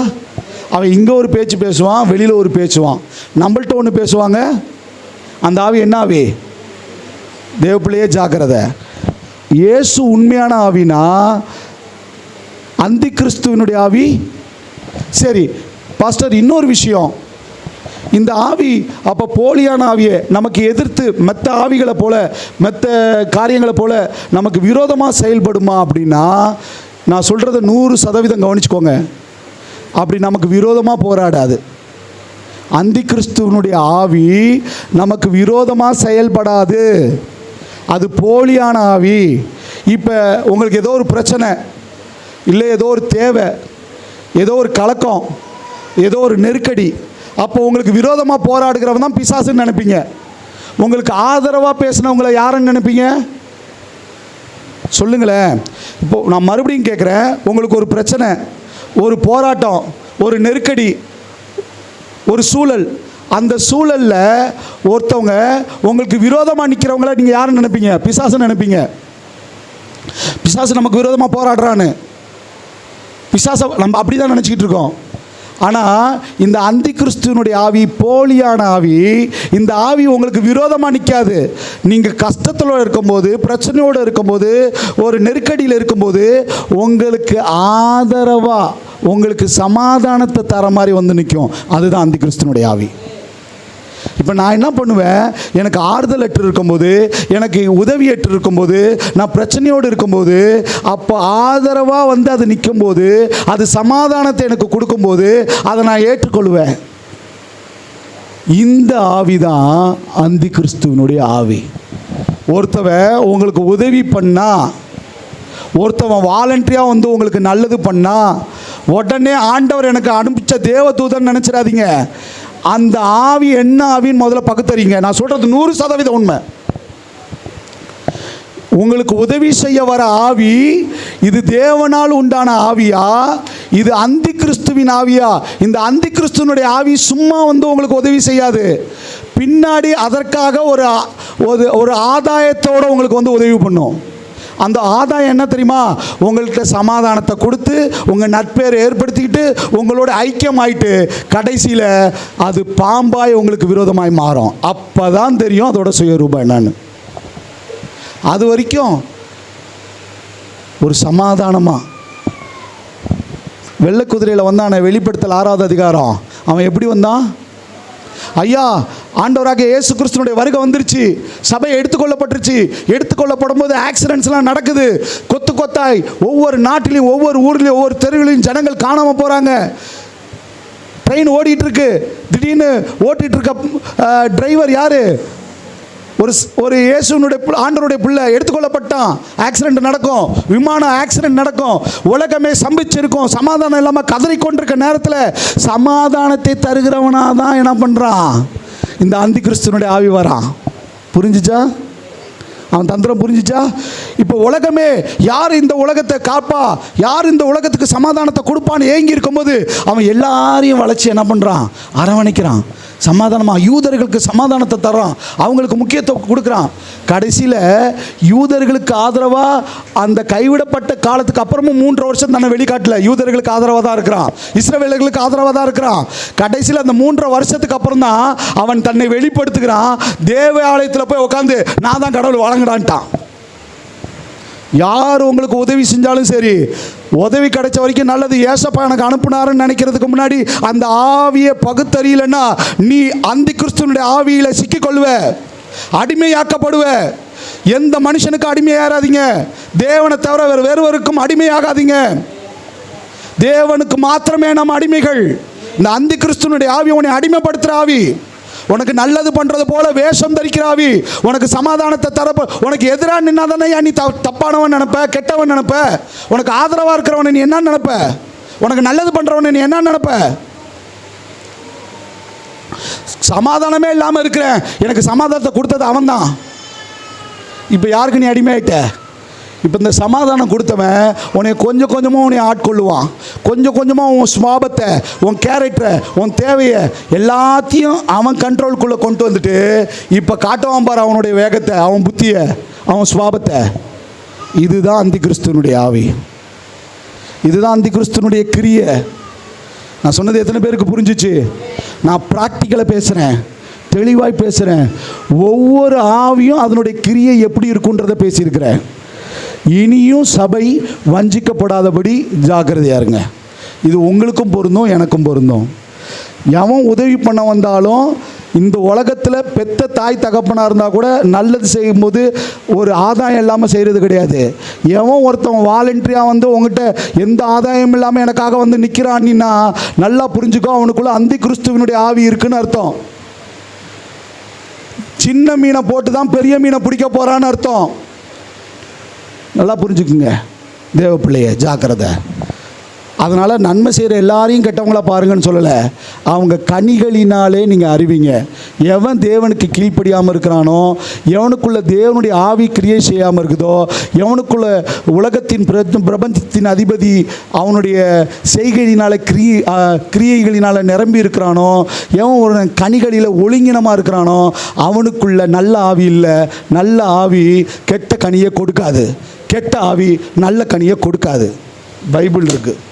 அவன் இங்கே ஒரு பேச்சு பேசுவான், வெளியில் ஒரு பேசுவான், நம்மள்கிட்ட ஒன்று பேசுவாங்க. அந்த ஆவி என்ன ஆவி? தேவப்பிள்ளையே ஜாக்கிரதை. இயேசு உண்மையான ஆவினா அந்தி கிறிஸ்துவனுடைய ஆவி. சரி பாஸ்டர், இன்னொரு விஷயம், இந்த ஆவி அப்போ போலியான ஆவியை நமக்கு எதிர்த்து மற்ற ஆவிகளை போல, மற்ற காரியங்களை போல நமக்கு விரோதமாக செயல்படுமா அப்படின்னா, நான் சொல்கிறத 100% கவனிச்சுக்கோங்க. அப்படி நமக்கு விரோதமாக போராடாது. அந்தி கிறிஸ்துவனுடைய ஆவி நமக்கு விரோதமாக செயல்படாது, அது போலியான ஆவி. இப்போ உங்களுக்கு ஏதோ ஒரு பிரச்சனை, இல்லை ஏதோ ஒரு தேவை, ஏதோ ஒரு கலக்கம், ஏதோ ஒரு நெருக்கடி, அப்போ உங்களுக்கு விரோதமாக போராடுகிறவன் தான் பிசாசுன்னு நினைப்பீங்க. உங்களுக்கு ஆதரவாக பேசினவங்களை யாருன்னு நினைப்பீங்க? சொல்லுங்களேன். இப்போது நான் மறுபடியும் கேட்குறேன், உங்களுக்கு ஒரு பிரச்சனை, ஒரு போராட்டம், ஒரு நெருக்கடி, ஒரு சூழல், அந்த சூழலில் ஒருத்தவங்க உங்களுக்கு விரோதமாக நிற்கிறவங்கள நீங்கள் யாருன்னு நினைப்பீங்க? பிசாசுன்னு நினைப்பீங்க. பிசாசு நமக்கு விரோதமாக போராடுறான்னு பிசாசை நம்ம அப்படி தான் நினச்சிக்கிட்டு இருக்கோம். ஆனால் இந்த அந்தி கிறிஸ்துவனுடைய ஆவி போலியான ஆவி. இந்த ஆவி உங்களுக்கு விரோதமாக நிற்காது. நீங்கள் கஷ்டத்தில் இருக்கும்போது, பிரச்சனையோடு இருக்கும்போது, ஒரு நெருக்கடியில் இருக்கும்போது உங்களுக்கு ஆதரவாக, உங்களுக்கு சமாதானத்தை தர மாதிரி வந்து நிற்கும். அதுதான் அந்தி கிறிஸ்துவனுடைய ஆவி. இப்போ நான் என்ன பண்ணுவேன், எனக்கு ஆறுதல் அற்று இருக்கும்போது, எனக்கு உதவி அற்று இருக்கும்போது, நான் பிரச்சனையோடு இருக்கும்போது, அப்போ ஆதரவாக வந்து அது நிற்கும்போது, அது சமாதானத்தை எனக்கு கொடுக்கும்போது அதை நான் ஏற்றுக்கொள்வேன். இந்த ஆவி தான் அந்தி கிறிஸ்துவனுடைய ஆவி. ஒருத்தவன் உங்களுக்கு உதவி பண்ணா, ஒருத்தவன் வாலண்டரியாக வந்து உங்களுக்கு நல்லது பண்ணா, உடனே ஆண்டவர் எனக்கு அனுப்பிச்ச தேவதூதன் நினச்சிடாதீங்க. அந்த ஆவி என்ன ஆவின்னு முதல்ல பகுத்தறிங்க. நான் சொல்கிறது 100% உண்மை. உங்களுக்கு உதவி செய்ய வர ஆவி இது தேவனால் உண்டான ஆவியா, இது அந்தி கிறிஸ்துவின் ஆவியா? இந்த அந்தி கிறிஸ்துவனுடைய ஆவி சும்மா வந்து உங்களுக்கு உதவி செய்யாது. பின்னாடி அதற்காக ஒரு ஆதாயத்தோடு உங்களுக்கு வந்து உதவி பண்ணும். அந்த ஆதாயம் என்ன தெரியுமா? உங்கள்கிட்ட சமாதானத்தை கொடுத்து, உங்கள் நட்பேரை ஏற்படுத்திக்கிட்டு, உங்களோட ஐக்கியமாயிட்டு, கடைசியில் அது பாம்பாய் உங்களுக்கு விரோதமாய் மாறும். அப்போ தான் தெரியும் அதோட சுயரூபம் என்னன்னு. அது வரைக்கும் ஒரு சமாதானமாக வெள்ளை குதிரையில் வந்தானே, வெளிப்படுத்தல் 6வது அதிகாரம், அவன் எப்படி வந்தான்? ஐயா, ஆண்டவராக இயேசு கிறிஸ்துனுடைய வருகை வந்துருச்சு, சபை எடுத்துக்கொள்ளப்பட்டுருச்சு. எடுத்துக்கொள்ளப்படும் போது ஆக்சிடென்ட்ஸ்லாம் நடக்குது, கொத்து கொத்தாய். ஒவ்வொரு நாட்டிலையும், ஒவ்வொரு ஊர்லேயும், ஒவ்வொரு தெருவிலையும் ஜனங்கள் காணாமல் போகிறாங்க. ட்ரெயின் ஓடிட்டுருக்கு, திடீர்னு ஓட்டிகிட்டு இருக்க டிரைவர் யார்? ஒரு இயேசுனுடைய ஆண்டவருடைய பிள்ளை எடுத்துக்கொள்ளப்பட்டான். ஆக்சிடென்ட் நடக்கும், விமானம் ஆக்சிடென்ட் நடக்கும், உலகமே சம்பிச்சிருக்கும். சமாதானம் இல்லாமல் கதறிக்கொண்டிருக்க நேரத்தில் சமாதானத்தை தருகிறவனாக தான் என்ன பண்ணுறான்? இந்த அந்தி கிறிஸ்துவனுடைய ஆவி வரான். புரிஞ்சிச்சா? அவன் தந்திரம் புரிஞ்சிச்சா? இப்போ உலகமே யார் இந்த உலகத்தை காப்பா, யார் இந்த உலகத்துக்கு சமாதானத்தை கொடுப்பான்னு ஏங்கி இருக்கும்போது அவன் எல்லாரையும் வளைச்சி என்ன பண்ணுறான்? அரவணைக்கிறான். சமாதானமாக யூதர்களுக்கு சமாதானத்தை தர்றான், அவங்களுக்கு முக்கியத்துவம் கொடுக்குறான். கடைசியில் யூதர்களுக்கு ஆதரவாக அந்த கைவிடப்பட்ட காலத்துக்கு அப்புறமும் 3 வருஷம் தன்னை வெளிக்காட்டல, யூதர்களுக்கு ஆதரவாக தான் இருக்கிறான், இஸ்ரவேலர்களுக்கு ஆதரவாக தான் இருக்கிறான். கடைசியில் அந்த 3 வருஷத்துக்கு அப்புறம் தான் அவன் தன்னை வெளிப்படுத்துகிறான். தேவாலயத்தில் போய் உட்காந்து நான் தான் கடவுள் வழங்குறான்ட்டான். யார் உங்களுக்கு உதவி செஞ்சாலும் சரி, உதவி கிடைச்ச வரைக்கும் நல்லது, ஏசப்பா எனக்கு அனுப்புனாருன்னு நினைக்கிறதுக்கு முன்னாடி அந்த ஆவியை பகுத்தறியலைன்னா நீ அந்தி கிறிஸ்துவனுடைய ஆவியில் சிக்கிக்கொள்ளுவ, அடிமையாக்கப்படுவ. எந்த மனுஷனுக்கு அடிமையாகாதீங்க, தேவனை தவிர வேறுவருக்கும் அடிமையாகாதீங்க. தேவனுக்கு மாத்திரமே நம்ம அடிமைகள், இந்த அந்தி கிறிஸ்துவனுடைய ஆவி உன்னை அடிமைப்படுத்துகிற ஆவி, உனக்கு நல்லது பண்ணுறது போல வேஷம் தரிக்கிற ஆவி, உனக்கு சமாதானத்தை தரப்ப, உனக்கு எதிராக நின்னாதானே நீ தப்பானவன் நினைப்ப, கெட்டவன் நினைப்ப. உனக்கு ஆதரவாக இருக்கிறவனை நீ என்ன நினைப்ப, உனக்கு நல்லது பண்ணுறவனை நீ என்ன நினைப்ப. சமாதானமே இல்லாமல் இருக்கிறேன், எனக்கு சமாதானத்தை கொடுத்தது அவன் தான். இப்போ யாருக்கு நீ அடிமையாயிட்ட? இப்போ இந்த சமாதானம் கொடுத்தவன் உன்னை கொஞ்சம் கொஞ்சமாக உன்னை ஆட்கொள்ளுவான். கொஞ்சம் கொஞ்சமாக உன் சுவாபத்தை, உன் கேரக்டரை, உன் தேவையை எல்லாத்தையும் அவன் கண்ட்ரோலுக்குள்ளே கொண்டு வந்துட்டு இப்போ காட்டுவான் பாரு அவனுடைய வேகத்தை, அவன் புத்தியை, அவன் சுவாபத்தை. இதுதான் அந்தி கிறிஸ்துவனுடைய ஆவி, இதுதான் அந்தி கிறிஸ்துவனுடைய கிரியை. நான் சொன்னது எத்தனை பேருக்கு புரிஞ்சிச்சு? நான் ப்ராக்டிக்கலாக பேசுகிறேன், தெளிவாய் பேசுகிறேன். ஒவ்வொரு ஆவியும் அதனுடைய கிரியை எப்படி இருக்குன்றதை பேசியிருக்கிறேன். இனியும் சபை வஞ்சிக்கப்படாதபடி ஜாக்கிரதையாக இருங்க. இது உங்களுக்கும் பொருந்தும், எனக்கும் பொருந்தும். எவன் உதவி பண்ண வந்தாலும் இந்த உலகத்தில் பெத்த தாய் தகப்பனாக இருந்தால் கூட நல்லது செய்யும்போது ஒரு ஆதாயம் இல்லாமல் செய்கிறது கிடையாது. எவன் ஒருத்தன் வாலண்டரியாக வந்து உங்ககிட்ட எந்த ஆதாயம் இல்லாமல் எனக்காக வந்து நிற்கிறான்னா நல்லா புரிஞ்சுக்கோ, அவனுக்குள்ளே அந்தி கிறிஸ்துவனுடைய ஆவி இருக்குன்னு அர்த்தம். சின்ன மீனை போட்டு தான் பெரிய மீனை பிடிக்க போகிறான்னு அர்த்தம். நல்லா புரிஞ்சுக்குங்க தேவ பிள்ளைய, ஜாக்கிரதை. அதனால் நன்மை செய்கிற எல்லாரையும் கெட்டவங்களா பாருங்கன்னு சொல்லலை, அவங்க கனிகளினாலே நீங்கள் அறிவிங்க. எவன் தேவனுக்கு கீழ்ப்படியாமல் இருக்கிறானோ, எவனுக்குள்ள தேவனுடைய ஆவி கிரியை செய்யாமல் இருக்குதோ, எவனுக்குள்ள உலகத்தின் பிரபஞ்சத்தின் அதிபதி அவனுடைய செய்கையினால் கிரியைகளினால் நிரம்பி இருக்கிறானோ, எவன் ஒரு கனிகளில் ஒழுங்கினமாக இருக்கிறானோ அவனுக்குள்ள நல்ல ஆவி இல்லை. நல்ல ஆவி கெட்ட கனியை கொடுக்காது, கெட்ட ஆவி நல்ல கனியை கொடுக்காது. பைபிள் இருக்குது.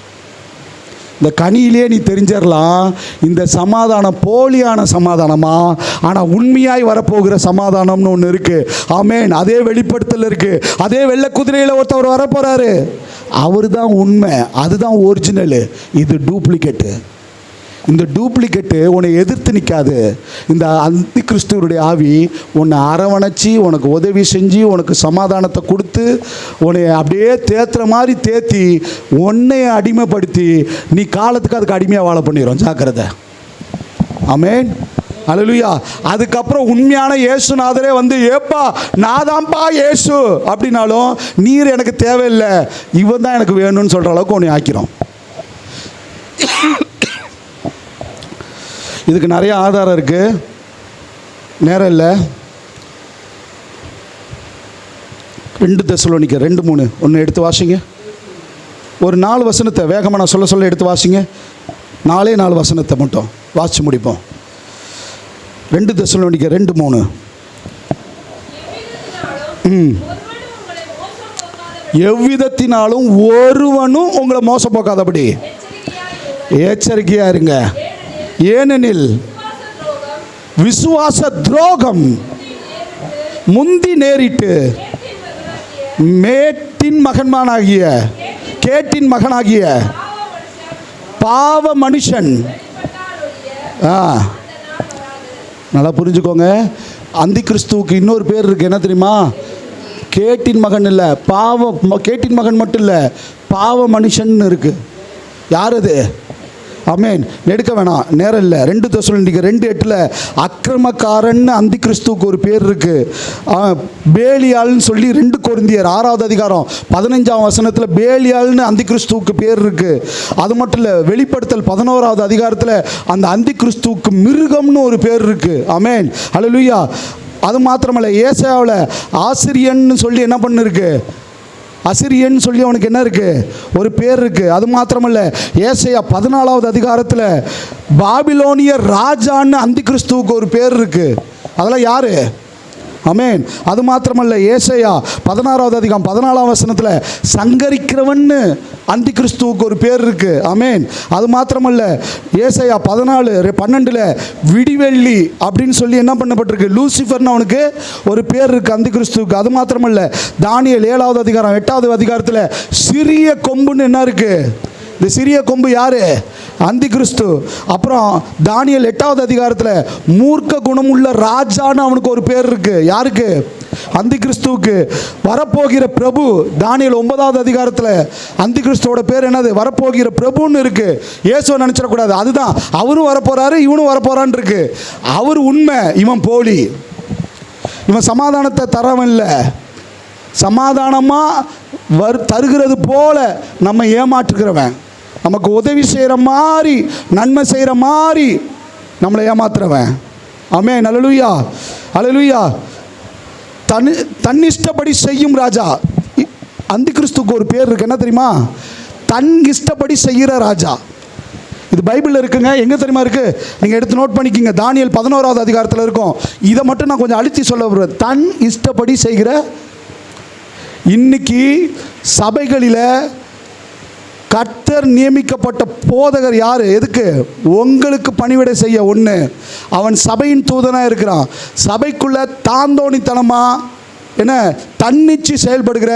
இந்த கனியிலே நீ தெரிஞ்சிடலாம் இந்த சமாதானம் போலியான சமாதானமா, ஆனால் உண்மையாய் வரப்போகிற சமாதானம்னு ஒன்று இருக்குது. ஆமேன். அதே வெளிப்படுத்தல் இருக்குது. அதே வெள்ளை குதிரையில் ஒருத்தவர் வரப்போகிறாரு, அவர் தான் உண்மை, அதுதான் ஒரிஜினலு. இது டூப்ளிகேட்டு. இந்த டூப்ளிகேட்டு உன்னை எதிர்த்து நிற்காது. இந்த அந்தி கிறிஸ்துவனுடைய ஆவி உன்னை அரவணைச்சி, உனக்கு உதவி செஞ்சு, உனக்கு சமாதானத்தை கொடுத்து, உன்னை அப்படியே தேத்துற மாதிரி தேத்தி, உன்னை அடிமைப்படுத்தி நீ காலத்துக்கு அதுக்கு அடிமையாக வாழ பண்ணிடும். ஜாக்கிரதை. ஆமென். அல்லேலூயா. அதுக்கப்புறம் உண்மையான இயேசுநாதரே வந்து ஏப்பா நான் தான்ப்பா இயேசு அப்படின்னாலும் நீர் எனக்கு தேவையில்லை, இவன் தான் எனக்கு வேணும்னு சொல்கிற அளவுக்கு உன்னை ஆக்கிறோம். இதுக்கு நிறைய ஆதாரம் இருக்குது, நேரம் இல்லை. 2 தெசலோனிக்கர் 2:3 ஒன்று எடுத்து வாசிங்க. ஒரு 4 வசனத்தை வேகமாக நான் சொல்ல எடுத்து வாசிங்க. 4 வசனத்தை மட்டும் வாசித்து முடிப்போம். 2 தெசலோனிக்கர் 2:3. எவ்விதத்தினாலும் ஒருவனும் உங்களை மோசம் போக்காதபடி எச்சரிக்கையாக இருங்க. ஏனெனில் விசுவாச துரோகம் முந்தி நேரிட்டு கேட்டின் மகனாகிய பாவ மனுஷன். நல்லா புரிஞ்சுக்கோங்க, அந்தி கிறிஸ்துவுக்கு இன்னொரு பேர் இருக்கு. என்ன தெரியுமா? கேட்டின் மகன் இல்லை, கேட்டின் மகன் மட்டும் இல்லை, பாவ மனுஷன் இருக்கு. யார் அது? ஆமென். நெடுக்க வேணாம், நேரம் இல்லை. 2 தெசலோனிக்கர் 2:8 அக்கிரமக்காரன் அந்தி கிறிஸ்துவுக்கு ஒரு பேர் இருக்கு. பேலியால்னு சொல்லி 2 கொரிந்தியர் 6வது அதிகாரம் 15ஆம் வசனத்தில் பேலியால்னு அந்தி கிறிஸ்துவுக்கு பேர் இருக்கு. அது மட்டும் இல்லை, வெளிப்படுத்தல் 11வது அதிகாரத்தில் அந்த அந்தி கிறிஸ்துவுக்கு மிருகம்னு ஒரு பேர் இருக்கு. ஆமென். அல்லேலூயா. அது மாத்திரமல்ல, ஏசாயாவில் ஆசிரியன்னு சொல்லி என்ன பண்ணிருக்கு, அசிரியன் சொல்லி அவனுக்கு என்ன இருக்குது, ஒரு பேர் இருக்குது. அது மாத்திரமல்ல, ஏசாயா 14வது அதிகாரத்தில் பாபிலோனியர் ராஜான்னு அந்தி கிறிஸ்துவுக்கு ஒரு பேர் இருக்குது. அதெல்லாம் யார்? ஆமென். அது மாத்திரமல்ல, ஏசாயா 16வது அதிகாரம் 14ஆம் வசனத்தில் சங்கரிக்கிறவன்னு அந்தி கிறிஸ்துவுக்கு ஒரு பேர் இருக்கு. ஆமென். அது மாத்திரமல்ல, ஏசாயா 14:12 விடிவெள்ளி அப்படின்னு சொல்லி என்ன பண்ணப்பட்டிருக்கு, லூசிஃபர்னு அவனுக்கு ஒரு பேர் இருக்கு அந்தி கிறிஸ்துவுக்கு. அது மாத்திரமல்ல, தானியேல் 7வது அதிகாரம் 8வது அதிகாரத்தில் சிறிய கொம்புன்னு என்ன இருக்கு. இந்த சிறிய கொம்பு யாரு? அந்தி கிறிஸ்து. அப்புறம் தானியேல் 8வது அதிகாரத்தில் மூர்க்க குணமுள்ள ராஜான்னு அவனுக்கு ஒரு பேர் இருக்கு. யாருக்கு? அந்தி கிறிஸ்துவுக்கு. வரப்போகிற பிரபு, தானியேல் 9வது அதிகாரத்தில் அந்தி கிறிஸ்துவோட பேர் என்னது? வரப்போகிற பிரபுன்னு இருக்கு. இயேசுவை நினைச்சிடக்கூடாது. அதுதான், அவரும் வரப்போறாரு, இவனும் வரப்போறான்னு இருக்கு. அவர் உண்மை, இவன் போலி. இவன் சமாதானத்தை தரவன் இல்லை, சமாதானமாக தருகிறது போல நம்ம ஏமாற்றுகிறவன், நமக்கு உதவி செய்கிற மாதிரி, நன்மை செய்கிற மாதிரி நம்மளை ஏமாத்துறவன். ஆமென். அல்லேலூயா, அல்லேலூயா. தன்னிஷ்டப்படி செய்யும் ராஜா. அந்தி கிறிஸ்துக்கு ஒரு பேர் இருக்கு, என்ன தெரியுமா? தன் இஷ்டப்படி செய்கிற ராஜா. இது பைபிளில் இருக்குங்க. எங்கே தெரியுமா இருக்குது? நீங்கள் எடுத்து நோட் பண்ணிக்கிங்க. தானியேல் 11வது அதிகாரத்தில் இருக்கும். இதை மட்டும் நான் கொஞ்சம் அழுத்தி சொல்ல விடுறேன். தன் இஷ்டப்படி செய்கிற. இன்னைக்கு சபைகளில் கர்த்தர் நியமிக்கப்பட்ட போதகர் யார்? எதுக்கு? உங்களுக்கு பணிவிடை செய்ய. ஒன்று, அவன் சபையின் தூதனாக இருக்கிறான். சபைக்குள்ளே தாந்தோணித்தனமாக என்ன தன்னிச்சு செயல்படுகிற,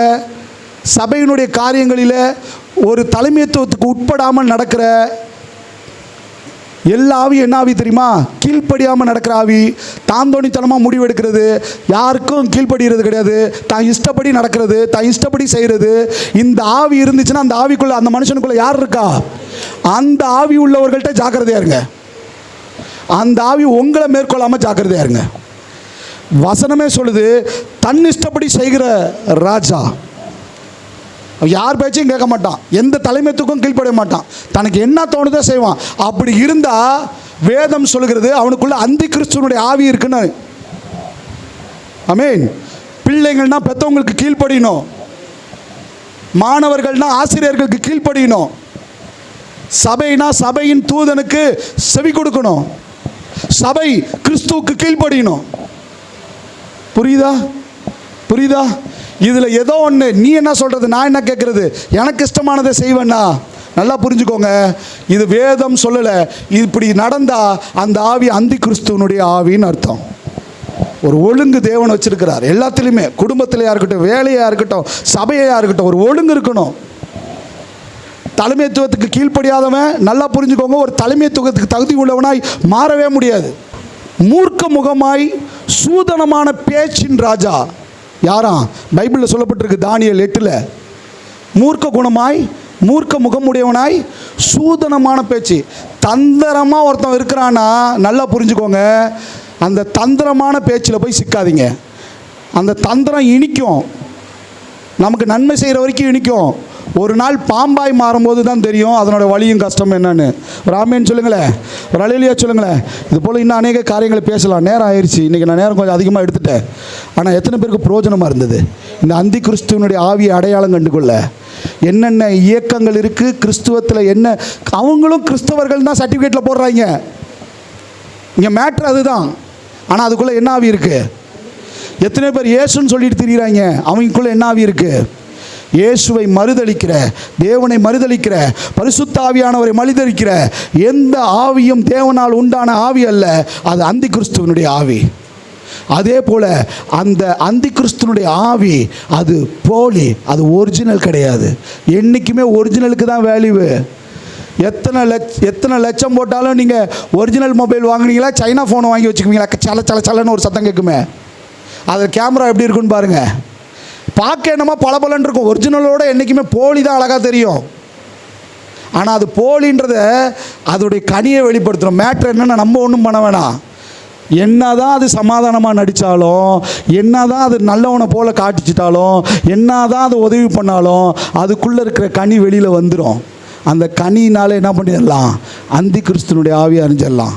சபையினுடைய காரியங்களில் ஒரு தலைமைத்துவத்துக்கு உட்படாமல் நடக்கிற எல்லா ஆவி என்ன ஆவி தெரியுமா? கீழ்ப்படியாமல் நடக்கிற ஆவி. தாந்தோணித்தனமாக முடிவெடுக்கிறது, யாருக்கும் கீழ்ப்படுகிறது கிடையாது, தான் இஷ்டப்படி நடக்கிறது, தான் இஷ்டப்படி செய்கிறது. இந்த ஆவி இருந்துச்சுன்னா அந்த ஆவிக்குள்ளே, அந்த மனுஷனுக்குள்ளே யார் இருக்கா? அந்த ஆவி உள்ளவர்கள்ட்ட ஜாக்கிரதையாக இருங்க. அந்த ஆவி உங்களை மேற்கொள்ளாமல் ஜாக்கிரதையாக இருங்க. வசனமே சொல்லுது, தன் இஷ்டப்படி செய்கிற ராஜா. யார் பேச்சையும் கேட்க மாட்டான், எந்த தலைமைத்துக்கும் கீழ்ப்படிய மாட்டான், தனக்கு என்ன தோணுதோ செய்வான். அப்படி இருந்தால் வேதம் சொல்லுகிறது அவனுக்குள்ள அந்தி கிறிஸ்துவனுடைய ஆவி இருக்குன்னு. ஆமென். பிள்ளைங்கள்னா பெற்றவங்களுக்கு கீழ்ப்படியணும், மாணவர்கள்னா ஆசிரியர்களுக்கு கீழ்ப்படியணும், சபைனா சபையின் தூதனுக்கு செவி கொடுக்கணும், சபை கிறிஸ்துவுக்கு கீழ்ப்படியணும். புரியுதா? புரியுதா? இதில் ஏதோ ஒன்று, நீ என்ன சொல்கிறது, நான் என்ன கேட்குறது, எனக்கு இஷ்டமானதை செய்வேன்னா? நல்லா புரிஞ்சுக்கோங்க, இது வேதம் சொல்லலை. இப்படி நடந்தால் அந்த ஆவி அந்தி கிறிஸ்துவனுடைய ஆவின்னு அர்த்தம். ஒரு ஒழுங்கு தேவன் வச்சிருக்கிறார் எல்லாத்துலேயுமே. குடும்பத்திலையாக இருக்கட்டும், வேலையாக இருக்கட்டும், சபையாக இருக்கட்டும், ஒரு ஒழுங்கு இருக்கணும். தலைமைத்துவத்துக்கு கீழ்ப்படியாதவன், நல்லா புரிஞ்சுக்கோங்க, ஒரு தலைமைத்துவத்துக்கு தகுதி உள்ளவனாய் மாறவே முடியாது. மூர்க்க முகமாய் சூதனமான பேச்சின் ராஜா. யாராம்? பைபிளில் சொல்லப்பட்டிருக்கு தானியேல் 8ல். மூர்க்க குணமாய், மூர்க்க முகமுடையவனாய், சூதனமான பேச்சு. தந்திரமாக ஒருத்தன் இருக்கிறான்னா நல்லா புரிஞ்சுக்கோங்க, அந்த தந்திரமான பேச்சில் போய் சிக்காதீங்க. அந்த தந்திரம் இனிக்கும், நமக்கு நன்மை செய்கிற வரைக்கும் இனிக்கும். ஒரு நாள் பாம்பாய் மாறும்போது தான் தெரியும் அதனோட வலியும் கஷ்டம் என்னன்னு. ஒரு ஆமேன்னு சொல்லுங்களேன், ஒரு அலையிலியா சொல்லுங்களேன். இது போல் இன்னும் அநேக காரியங்களை பேசலாம். நேரம் ஆயிடுச்சு. இன்றைக்கி நான் நேரம் கொஞ்சம் அதிகமாக எடுத்துட்டேன். ஆனால் எத்தனை பேருக்கு பிரயோஜனமாக இருந்தது இந்த அந்தி கிறிஸ்துவனுடைய ஆவியை அடையாளம் கண்டுகொள்ள? என்னென்ன இயக்கங்கள் இருக்குது கிறிஸ்துவத்தில், என்ன அவங்களும் கிறிஸ்தவர்கள் தான் சர்டிஃபிகேட்டில் போடுறாங்க. இங்கே மேட்ரு அதுதான். ஆனால் அதுக்குள்ளே என்ன ஆவி இருக்குது? எத்தனை பேர் இயேசுன்னு சொல்லிட்டு திரிகிறாங்க, அவங்களுக்குள்ளே என்ன ஆவி இருக்குது? இயேசுவை மறுதலிக்கிற, தேவனை மறுதலிக்கிற, பரிசுத்த ஆவியானவரை மறுதலிக்கிற எந்த ஆவியும் தேவனால் உண்டான ஆவி அல்ல, அது அந்தி கிறிஸ்துவனுடைய ஆவி. அதே போல் அந்த அந்தி கிறிஸ்துவனுடைய ஆவி அது போலி, அது ஒரிஜினல் கிடையாது. என்றைக்குமே ஒரிஜினலுக்கு தான் வேல்யூவு. எத்தனை லட்சம் போட்டாலும் நீங்கள் ஒரிஜினல் மொபைல் வாங்குனீங்களா, சைனா ஃபோனை வாங்கி வச்சுக்குவீங்களா, சலன்னு ஒரு சத்தம் கேட்குமே, அதில் கேமரா எப்படி இருக்குன்னு பாருங்கள். பார்க்க என்னமோ பளபளன்னு இருக்கும், ஒரிஜினலோட என்றைக்குமே போலி தான் அழகாக தெரியும். ஆனால் அது போலின்றத அதோடைய கனியை வெளிப்படுத்துகிறோம். மேட்ரு என்னென்னா நம்ம ஒன்றும் பண்ண வேணாம். என்ன தான் அது சமாதானமாக நடித்தாலும், என்ன தான் அது நல்லவனை போல் காட்டிச்சிட்டாலும், என்ன தான் அது உதவி பண்ணாலும், அதுக்குள்ளே இருக்கிற கனி வெளியில் வந்துடும். அந்த கனியினால் என்ன பண்ணிடலாம்? அந்தி கிறிஸ்துவனுடைய ஆவியை அறிஞ்சிடலாம்.